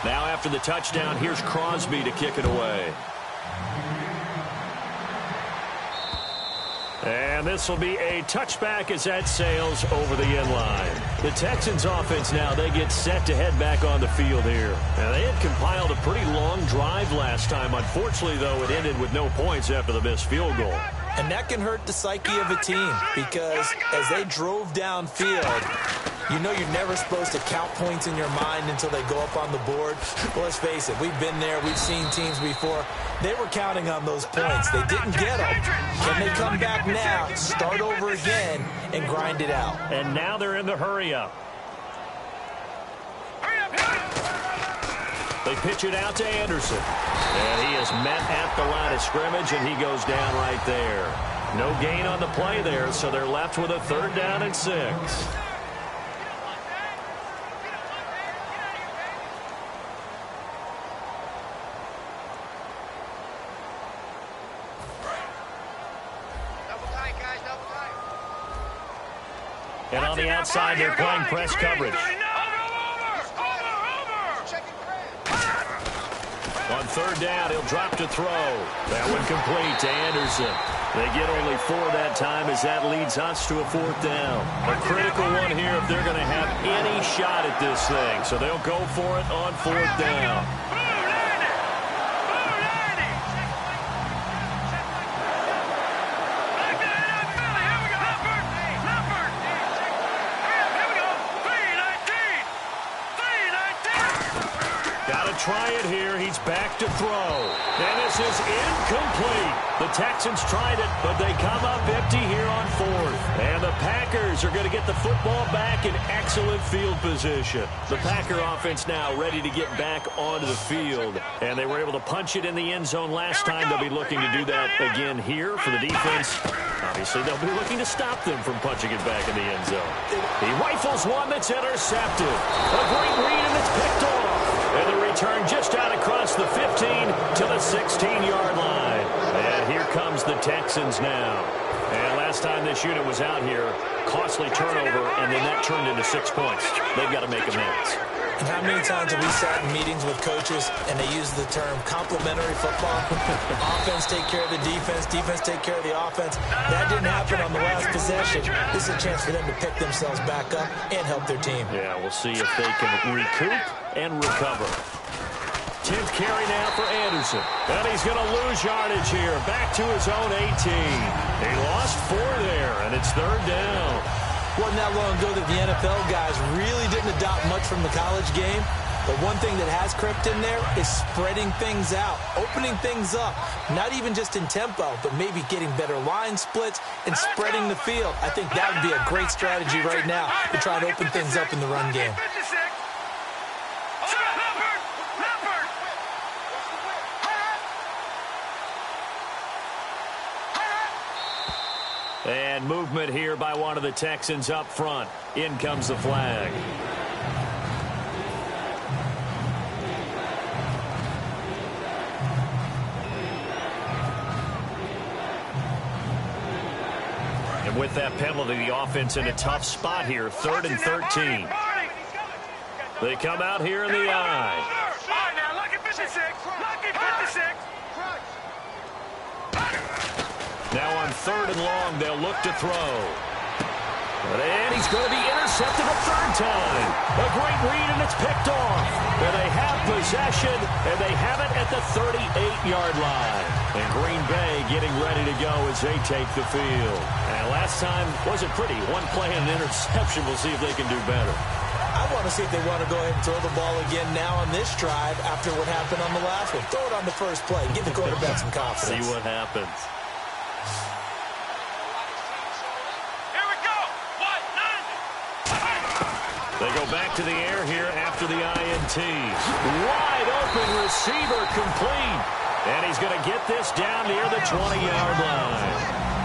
Now after the touchdown, here's Crosby to kick it away. And this will be a touchback as that sails over the end line. The Texans offense now, they get set to head back on the field here. Now, they had compiled a pretty long drive last time. Unfortunately, though, it ended with no points after the missed field goal. And that can hurt the psyche of a team because as they drove downfield, you know you're never supposed to count points in your mind until they go up on the board. Well, let's face it, we've been there. We've seen teams before. They were counting on those points. They didn't get them. Can they come back now, start over again, and grind it out? And now they're in the hurry-up. They pitch it out to Anderson. And he is met at the line of scrimmage, and he goes down right there. No gain on the play there, so they're left with a 3rd down and 6. And on the outside, they're playing press coverage. On 3rd down, he'll drop to throw. That one complete to Anderson. They get only 4 that time as that leads us to a 4th down. A critical one here if they're going to have any shot at this thing. So they'll go for it on 4th down. Try it here. He's back to throw. And this is incomplete. The Texans tried it, but they come up empty here on 4th. And the Packers are going to get the football back in excellent field position. The Packer offense now ready to get back onto the field. And they were able to punch it in the end zone last time. They'll be looking to do that again here for the defense. Obviously, they'll be looking to stop them from punching it back in the end zone. He rifles one that's intercepted. A great read, and it's picked off. And the return just out across the 15 to the 16-yard line. And here comes the Texans now. And last time this unit was out here, costly turnover, and then that turned into 6 points. They've got to make amends. And how many times have we sat in meetings with coaches and they use the term complementary football? Offense take care of the defense, defense take care of the offense. That didn't happen on the last possession. This is a chance for them to pick themselves back up and help their team. Yeah, we'll see if they can recoup and recover. 10th carry now for Anderson. And he's going to lose yardage here. Back to his own 18. He lost 4 there, and it's 3rd down. Wasn't that long ago that the NFL guys really didn't adopt much from the college game. But one thing that has crept in there is spreading things out, opening things up. Not even just in tempo, but maybe getting better line splits and spreading the field. I think that would be a great strategy right now to try to open things up in the run game. And movement here by one of the Texans up front. In comes the flag. And with that penalty, the offense in a tough spot here. 3rd and 13. They come out here in the eye. All right, now, lucky 56. Lucky 56. Now on 3rd and long, they'll look to throw. And he's going to be intercepted a 3rd time. A great read, and it's picked off. And they have possession, and they have it at the 38-yard line. And Green Bay getting ready to go as they take the field. And last time wasn't pretty. One play and an interception. We'll see if they can do better. I want to see if they want to go ahead and throw the ball again now on this drive after what happened on the last one. Throw it on the first play. Give the quarterback some confidence. See what happens. They go back to the air here after the INT. Wide open receiver complete. And he's going to get this down near the 20-yard line.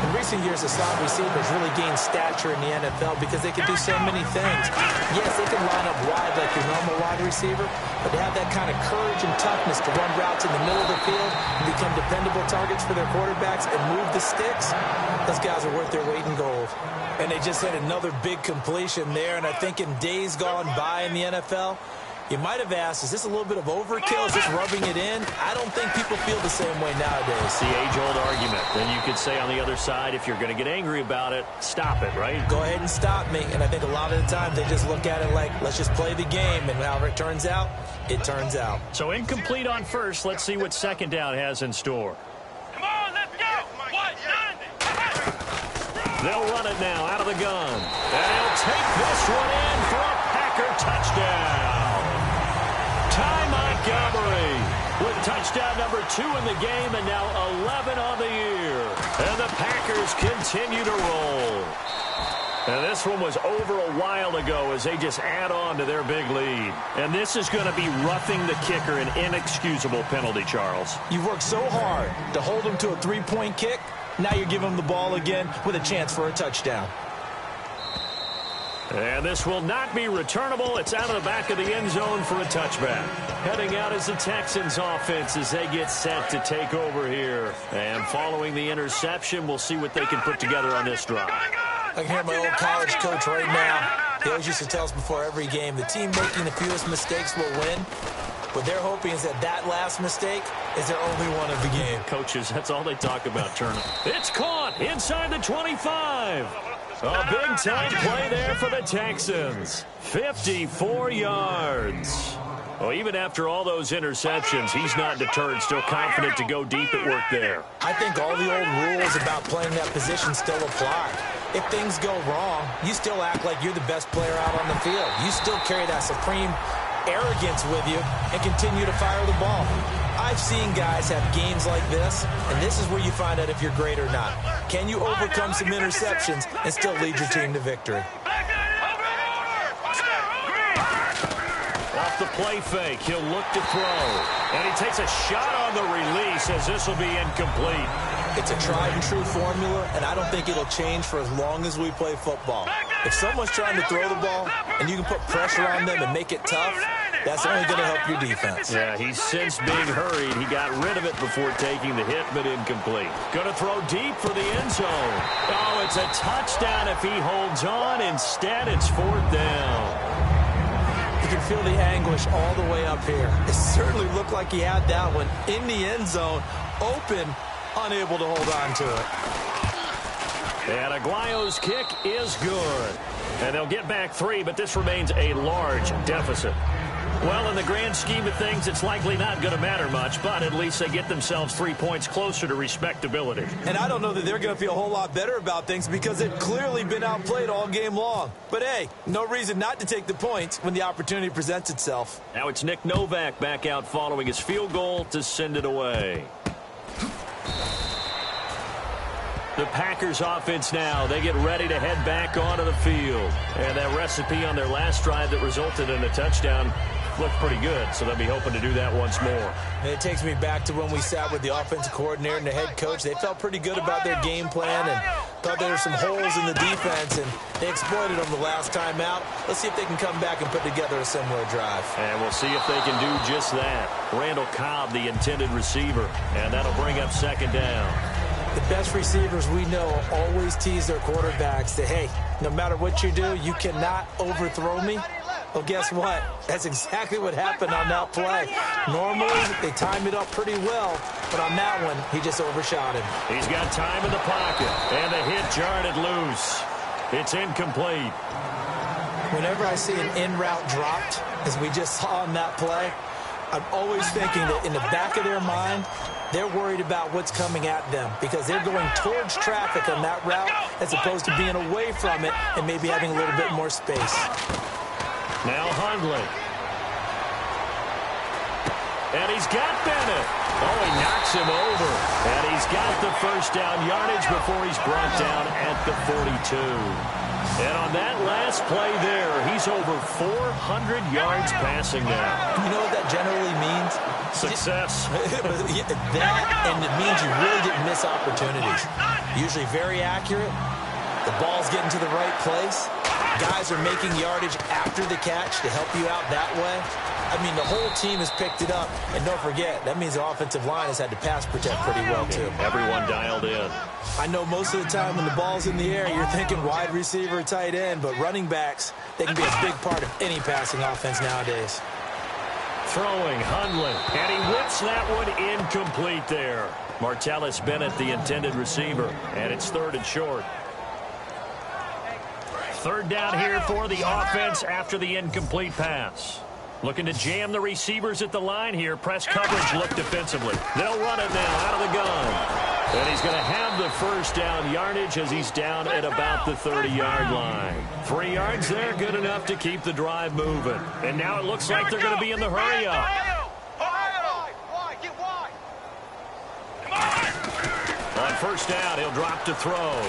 In recent years, the slot receivers really gained stature in the NFL because they can do so many things. Yes, they can line up wide like your normal wide receiver, but they have that kind of courage and toughness to run routes in the middle of the field and become dependable targets for their quarterbacks and move the sticks. Those guys are worth their weight in gold. And they just had another big completion there, and I think in days gone by in the NFL, you might have asked, is this a little bit of overkill? Is this rubbing it in? I don't think people feel the same way nowadays. It's the age-old argument. Then you could say on the other side, if you're going to get angry about it, stop it, right? Go ahead and stop me. And I think a lot of the time they just look at it like, let's just play the game. And however it turns out, it turns out. So incomplete on first. Let's see what 2nd down has in store. Come on, let's go. 190. They'll run it now out of the gun. And he'll take this one in for a Packer touchdown. Ty Montgomery with touchdown number 2 in the game and now 11 on the year. And the Packers continue to roll. And this one was over a while ago as they just add on to their big lead. And this is going to be roughing the kicker, an inexcusable penalty, Charles. You've worked so hard to hold him to a 3-point kick. Now you're giving him the ball again with a chance for a touchdown. And this will not be returnable. It's out of the back of the end zone for a touchback. Heading out is the Texans offense as they get set to take over here. And following the interception, we'll see what they can put together on this drive. I can hear my old college coach right now. He always used to tell us before every game, the team making the fewest mistakes will win. What they're hoping is that that last mistake is their only one of the game. Coaches, that's all they talk about, Turner. It's caught inside the 25. A big-time play there for the Texans. 54 yards. Well, even after all those interceptions, he's not deterred, still confident to go deep at work there. I think all the old rules about playing that position still apply. If things go wrong, you still act like you're the best player out on the field. You still carry that supreme arrogance with you and continue to fire the ball. I've seen guys have games like this, and this is where you find out if you're great or not. Can you overcome some interceptions and still lead your team to victory? Off the play fake, he'll look to throw. And he takes a shot on the release as this will be incomplete. It's a tried and true formula, and I don't think it'll change for as long as we play football. If someone's trying to throw the ball and you can put pressure on them and make it tough, That's only going to help your defense. Yeah, he's since being hurried. He got rid of it before taking the hit, but incomplete. Going to throw deep for the end zone. Oh, it's a touchdown if he holds on. Instead, it's 4th down. You can feel the anguish all the way up here. It certainly looked like he had that one in the end zone, open, unable to hold on to it. And Aguayo's kick is good. And they'll get back 3, but this remains a large deficit. Well, in the grand scheme of things, it's likely not going to matter much, but at least they get themselves 3 points closer to respectability. And I don't know that they're going to feel a whole lot better about things because they've clearly been outplayed all game long. But, hey, no reason not to take the points when the opportunity presents itself. Now it's Nick Novak back out following his field goal to send it away. The Packers offense now, they get ready to head back onto the field. And that recipe on their last drive that resulted in a touchdown looked pretty good, so they'll be hoping to do that once more. And it takes me back to when we sat with the offensive coordinator and the head coach. They felt pretty good about their game plan and thought there were some holes in the defense, and they exploited them the last time out. Let's see if they can come back and put together a similar drive. And we'll see if they can do just that. Randall Cobb, the intended receiver, and that'll bring up 2nd down. The best receivers we know always tease their quarterbacks that, hey, no matter what you do, you cannot overthrow me. Well, guess what? That's exactly what happened on that play. Normally, they time it up pretty well, but on that one, he just overshot him. He's got time in the pocket, and the hit jarred it loose. It's incomplete. Whenever I see an in-route dropped, as we just saw on that play, I'm always thinking that in the back of their mind, they're worried about what's coming at them because they're going towards traffic on that route as opposed to being away from it and maybe having a little bit more space. Now Hundley. And he's got Bennett. Oh, he knocks him over. And he's got the 1st down yardage before he's brought down at the 42. And on that last play there, he's over 400 yards passing now. You know what that generally means? Success. That, and it means you really didn't miss opportunities. Usually very accurate. The ball's getting to the right place. Guys are making yardage after the catch to help you out that way. I mean, the whole team has picked it up. And don't forget, that means the offensive line has had to pass protect pretty well, too. Everyone dialed in. I know most of the time when the ball's in the air, you're thinking wide receiver, tight end, but running backs, they can be a big part of any passing offense nowadays. Throwing, Hundley, and he whips that one incomplete there. Martellus Bennett, the intended receiver, and it's 3rd and short. 3rd down here for the offense after the incomplete pass. Looking to jam the receivers at the line here. Press coverage look defensively. They'll run it now out of the gun. And he's going to have the 1st down yardage as he's down at about the 30-yard line. 3 yards there, good enough to keep the drive moving. And now it looks like they're going to be in the hurry-up. On 1st down, he'll drop to throw.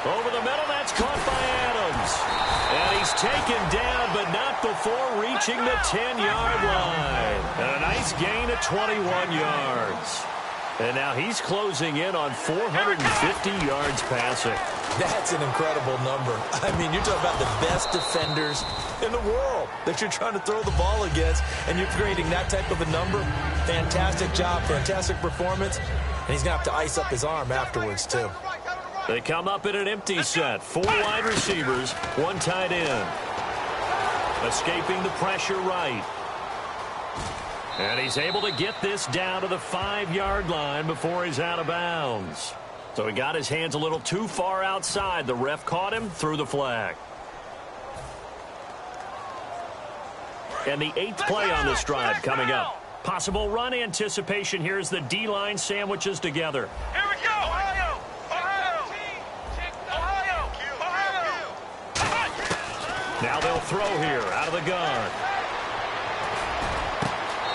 Over the middle, that's caught by Adams. And he's taken down, but not before reaching the 10-yard line. And a nice gain of 21 yards. And now he's closing in on 450 yards passing. That's an incredible number. I mean, you're talking about the best defenders in the world that you're trying to throw the ball against, and you're creating that type of a number. Fantastic job, fantastic performance. And he's going to have to ice up his arm afterwards, too. They come up in an empty set. 4 wide receivers, 1 tight end. Escaping the pressure right. And he's able to get this down to the 5-yard line before he's out of bounds. So he got his hands a little too far outside. The ref caught him, threw the flag. And the 8th play on this drive coming up. Possible run anticipation here as the D-line sandwiches together. Here we go! Ohio! Ohio! Ohio! Now they'll throw here out of the gun.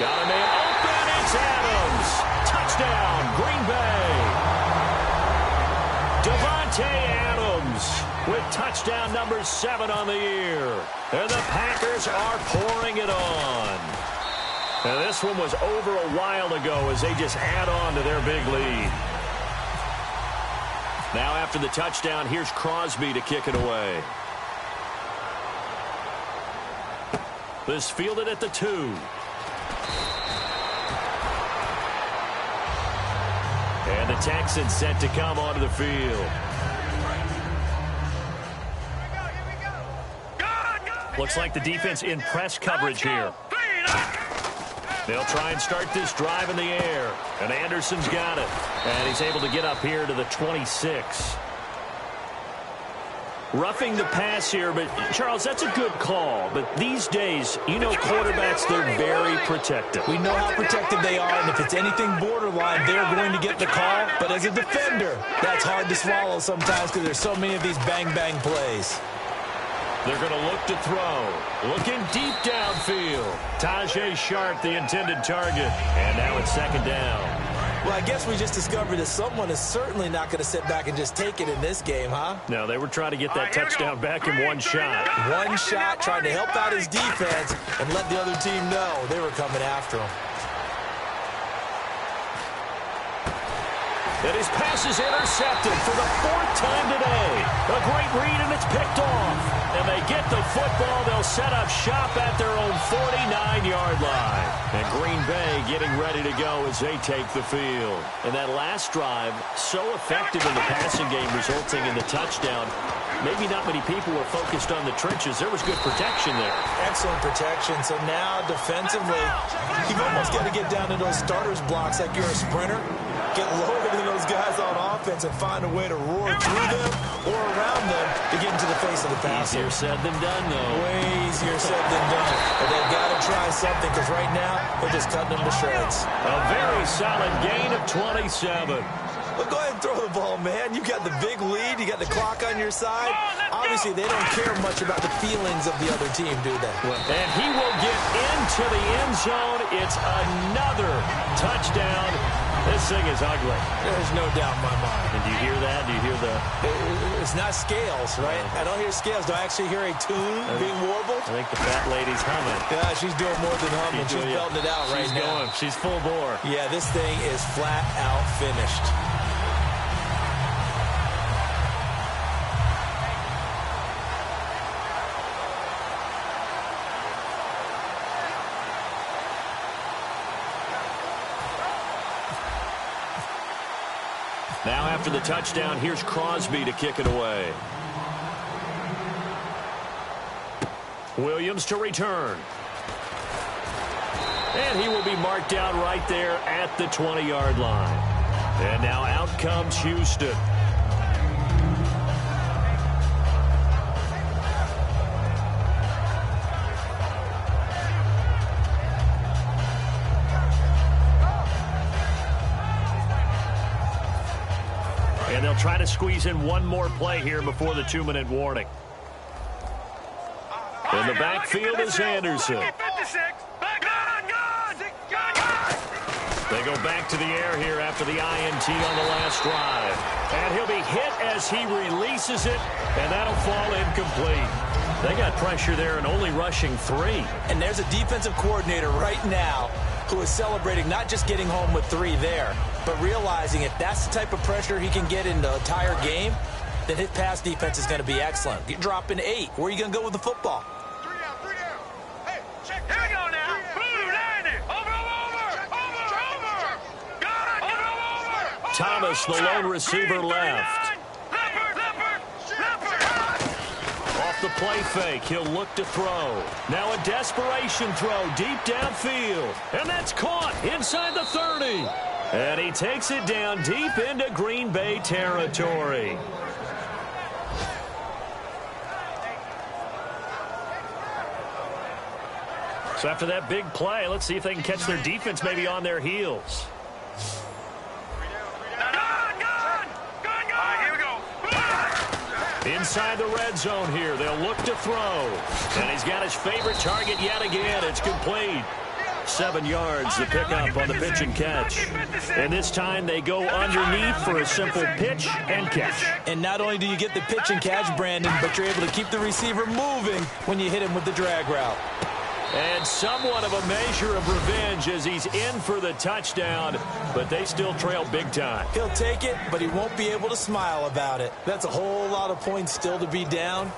Got a man open. It's Adams. Touchdown, Green Bay. Devontae Adams with touchdown number 7 on the year. And the Packers are pouring it on. And this one was over a while ago as they just add on to their big lead. Now after the touchdown, here's Crosby to kick it away. This fielded at the 2. And the Texans set to come onto the field. Looks like the defense in press coverage here. They'll try and start this drive in the air. And Anderson's got it. And he's able to get up here to the 26. Roughing the pass here, but, Charles, that's a good call. But these days, you know quarterbacks, they're very protective. We know how protective they are, and if it's anything borderline, they're going to get the call. But as a defender, that's hard to swallow sometimes because there's so many of these bang-bang plays. They're going to look to throw. Looking deep downfield. Tajay Sharp, the intended target. And now it's second down. Well, I guess we just discovered that someone is certainly not going to sit back and just take it in this game, huh? No, they were trying to get that touchdown back in one shot. One shot, trying to help out his defense and let the other team know they were coming after him. And his pass is intercepted for the 4th time today. A great read, and it's picked off. And they get the football. They'll set up shop at their own 49-yard line. And Green Bay getting ready to go as they take the field. And that last drive, so effective in the passing game, resulting in the touchdown. Maybe not many people were focused on the trenches. There was good protection there. Excellent protection. So now, defensively, you've almost got to get down to those starters blocks like you're a sprinter. Get lower than those guys on offense and find a way to roar through them or around them to get into the face of the passer. Easier said than done, though. Way easier said than done. But they've got to try something because right now they're just cutting them to shreds. A very solid gain of 27. Well, go ahead and throw the ball, man. You got the big lead. You got the clock on your side. Obviously, they don't care much about the feelings of the other team, do they? And he will get into the end zone. It's another touchdown. This thing is ugly. There's no doubt in my mind. And do you hear that? Do you hear the... It's not scales, right? I don't hear scales. Do I actually hear a tune being warbled? I think the fat lady's humming. Yeah, she's doing more than humming. She's belting it out right now. She's full bore. Yeah, this thing is flat out finished. Now after the touchdown, here's Crosby to kick it away. Williams to return. And he will be marked down right there at the 20-yard line. And now out comes Houston. And they'll try to squeeze in one more play here before the 2-minute warning. In the backfield is Anderson. They go back to the air here after the INT on the last drive. And he'll be hit as he releases it, and that'll fall incomplete. They got pressure there and only rushing 3. And there's a defensive coordinator right now who is celebrating not just getting home with 3 there, but realizing if that's the type of pressure he can get in the entire game, then his pass defense is going to be excellent. You're dropping 8. Where are you going to go with the football? 3 down. Hey, check. Here we go now. Blue, 90. Over. Thomas, the lone receiver, left. Off the play fake, he'll look to throw. Now a desperation throw deep downfield. And that's caught inside the 30. And he takes it down deep into Green Bay territory. So after that big play, let's see if they can catch their defense maybe on their heels. Inside the red zone here, they'll look to throw. And he's got his favorite target yet again. It's complete. 7 yards, the pickup on the pitch and catch. And this time they go underneath for a simple pitch and catch. And not only do you get the pitch and catch, Brandon, but you're able to keep the receiver moving when you hit him with the drag route. And somewhat of a measure of revenge as he's in for the touchdown, but they still trail big time. He'll take it, but he won't be able to smile about it. That's a whole lot of points still to be down.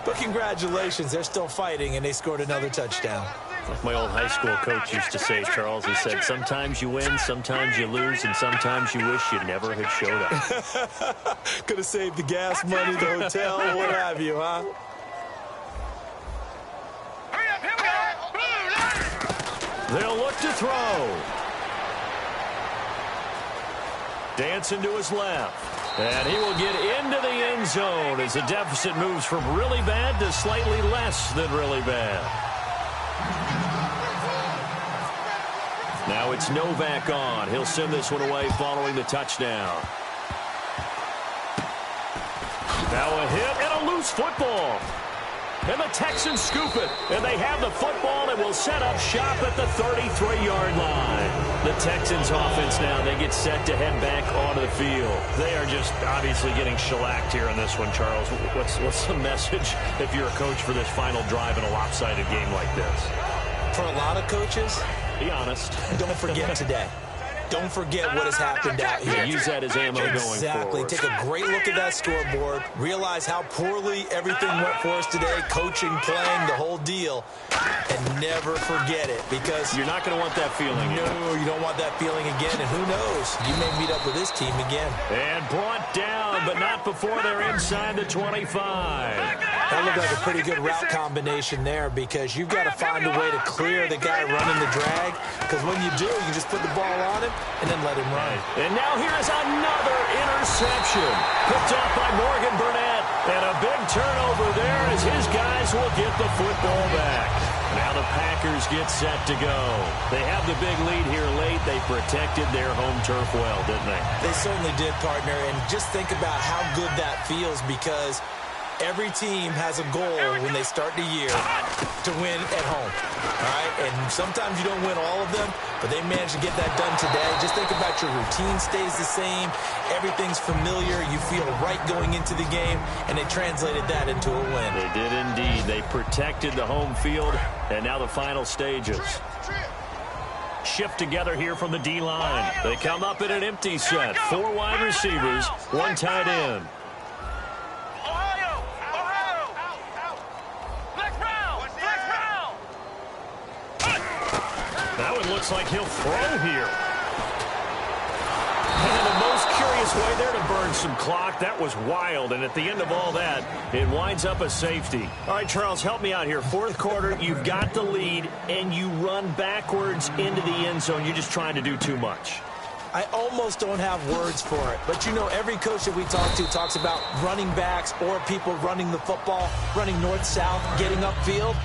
But congratulations, they're still fighting, and they scored another touchdown. Like my old high school coach used to say, Charles, he said, sometimes you win, sometimes you lose, and sometimes you wish you never had showed up. Could have saved the gas money, the hotel, what have you, huh? Hurry up, here we go. They'll look to throw. Dancing to his left. And he will get into the end zone as the deficit moves from really bad to slightly less than really bad. Now it's Novak on. He'll send this one away following the touchdown. Now a hit and a loose football. And the Texans scoop it. And they have the football and will set up shop at the 33-yard line. The Texans offense now, they get set to head back onto the field. They are just obviously getting shellacked here in this one, Charles. What's the message if you're a coach for this final drive in a lopsided game like this? For a lot of coaches, be honest. Don't forget today. Don't forget what has happened out here. Use that as ammo going forward. Exactly. Take a great look at that scoreboard. Realize how poorly everything went for us today. Coaching, playing, the whole deal. And never forget it, because you're not going to want that feeling. No, you don't want that feeling again. And who knows? You may meet up with this team again. And brought down, but not before they're inside the 25. That looked like a pretty good route combination there, because you've got to find a way to clear the guy running the drag. Because when you do, you just put the ball on him and then let him run. And now here's another interception. Picked up by Morgan Burnett. And a big turnover there as his guys will get the football back. Now the Packers get set to go. They have the big lead here late. They protected their home turf well, didn't they? They certainly did, partner. And just think about how good that feels, because every team has a goal when they start the year to win at home. All right? And sometimes you don't win all of them, but they managed to get that done today. Just think about your routine stays the same. Everything's familiar. You feel right going into the game, and they translated that into a win. They did indeed. They protected the home field, and now the final stages. Shift together here from the D-line. They come up in an empty set. 4 wide receivers, 1 tight end. Looks like he'll throw here. And the most curious way there to burn some clock. That was wild. And at the end of all that, it winds up a safety. All right, Charles, help me out here. Fourth quarter, you've got the lead, and you run backwards into the end zone. You're just trying to do too much. I almost don't have words for it. But, you know, every coach that we talk to talks about running backs or people running the football, running north-south, getting upfield.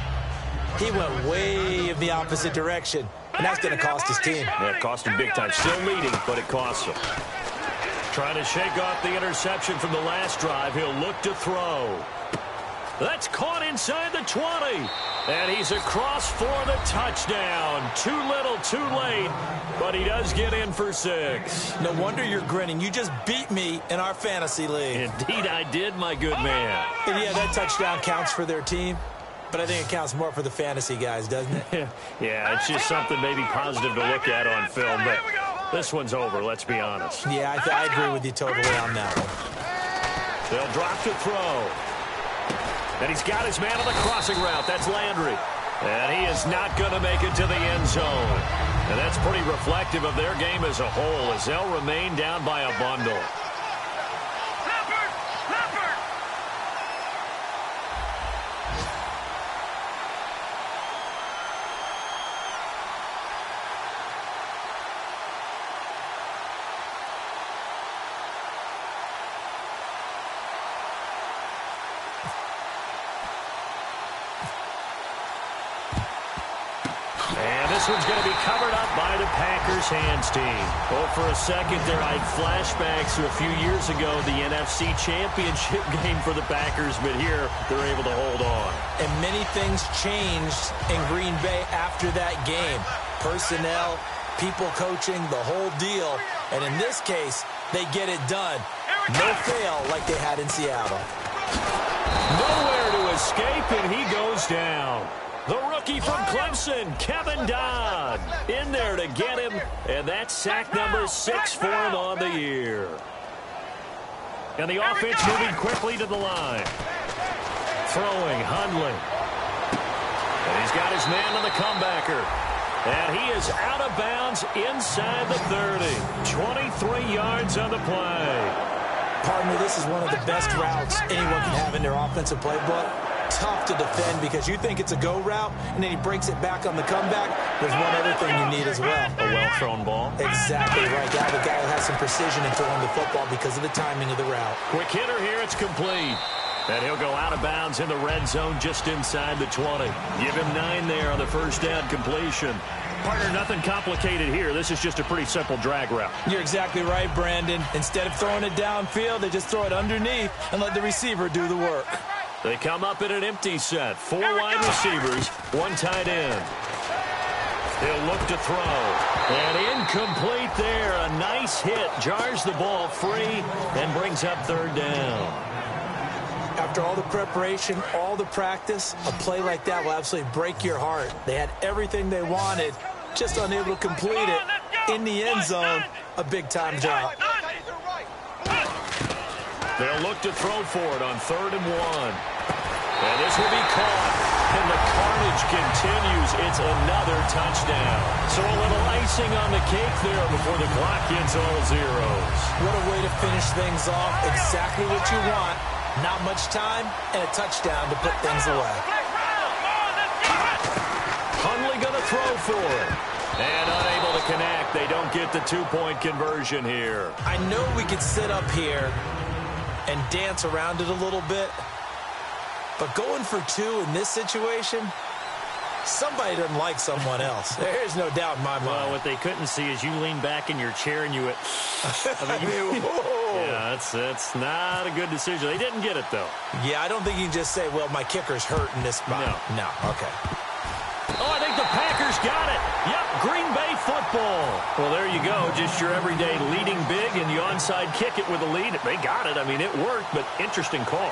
He went way in the opposite direction. And that's going to cost his team. Yeah, it cost him big time. Still leading, but it costs him. Trying to shake off the interception from the last drive. He'll look to throw. That's caught inside the 20. And he's across for the touchdown. Too little, too late. But he does get in for 6. No wonder you're grinning. You just beat me in our fantasy league. Indeed I did, my good man. And yeah, that touchdown counts for their team. But I think it counts more for the fantasy guys, doesn't it? Yeah, it's just something maybe positive to look at on film. But this one's over, let's be honest. Yeah, I agree with you totally on that one. They'll drop to throw. And he's got his man on the crossing route. That's Landry. And he is not going to make it to the end zone. And that's pretty reflective of their game as a whole, as they'll remain down by a bundle. This one's going to be covered up by the Packers hands team. Oh, for a second there, I had flashbacks to a few years ago, the NFC Championship game for the Packers, but here they're able to hold on. And many things changed in Green Bay after that game. Personnel, people coaching, the whole deal. And in this case, they get it done. No fail like they had in Seattle. Nowhere to escape, and he goes down. The rookie from Clemson, Kevin Dodd, in there to get him, and that's sack number 6 for him on the year. And the offense moving quickly to the line. Throwing, Hundley. And he's got his man on the comebacker. And he is out of bounds inside the 30. 23 yards on the play. Partner, this is one of the best routes anyone can have in their offensive playbook. Tough to defend because you think it's a go route, and then he breaks it back on the comeback. There's one other thing you need as well. A well-thrown ball. Exactly right. You have a guy who has some precision in throwing the football because of the timing of the route. Quick hitter here. It's complete. And he'll go out of bounds in the red zone just inside the 20. Give him 9 there on the first down completion. Partner, nothing complicated here. This is just a pretty simple drag route. You're exactly right, Brandon. Instead of throwing it downfield, they just throw it underneath and let the receiver do the work. They come up in an empty set. 4 wide receivers, 1 tight end. They'll look to throw. And incomplete there. A nice hit. Jars the ball free and brings up 3rd down. After all the preparation, all the practice, a play like that will absolutely break your heart. They had everything they wanted, just unable to complete it. In the end zone, a big-time drop. They'll look to throw for it on 3rd and 1. And this will be caught. And the carnage continues. It's another touchdown. So a little icing on the cake there before the clock hits all zeros. What a way to finish things off. Exactly what you want. Not much time and a touchdown to put things away. Hundley going to throw for it. And unable to connect. They don't get the 2-point conversion here. I know we could sit up here and dance around it a little bit, but going for 2 in this situation, somebody doesn't like someone else. There's no doubt in my mind. Well, what they couldn't see is you lean back in your chair and you went, yeah, that's not a good decision. They didn't get it, though. Yeah, I don't think you can just say, well, my kicker's hurt in this spot. No, okay. Oh, I think the Packers got it. Yep, Green Bay football. Well, there you go. Just your everyday leading big, and you onside kick it with a lead. They got it. I mean, it worked, but interesting call.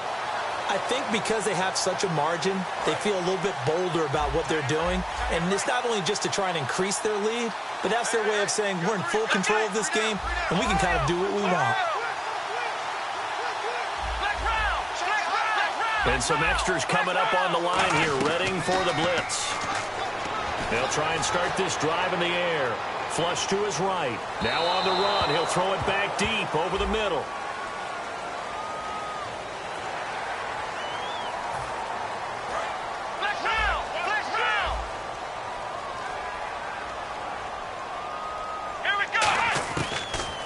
I think because they have such a margin, they feel a little bit bolder about what they're doing. And it's not only just to try and increase their lead, but that's their way of saying we're in full control of this game, and we can kind of do what we want. And some extras coming up on the line here, readying for the blitz. They'll try and start this drive in the air. Flush to his right. Now on the run. He'll throw it back deep over the middle.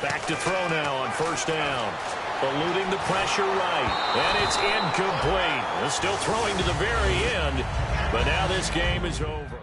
Back to throw now on 1st down. Eluding the pressure right. And it's incomplete. They're still throwing to the very end. But now this game is over.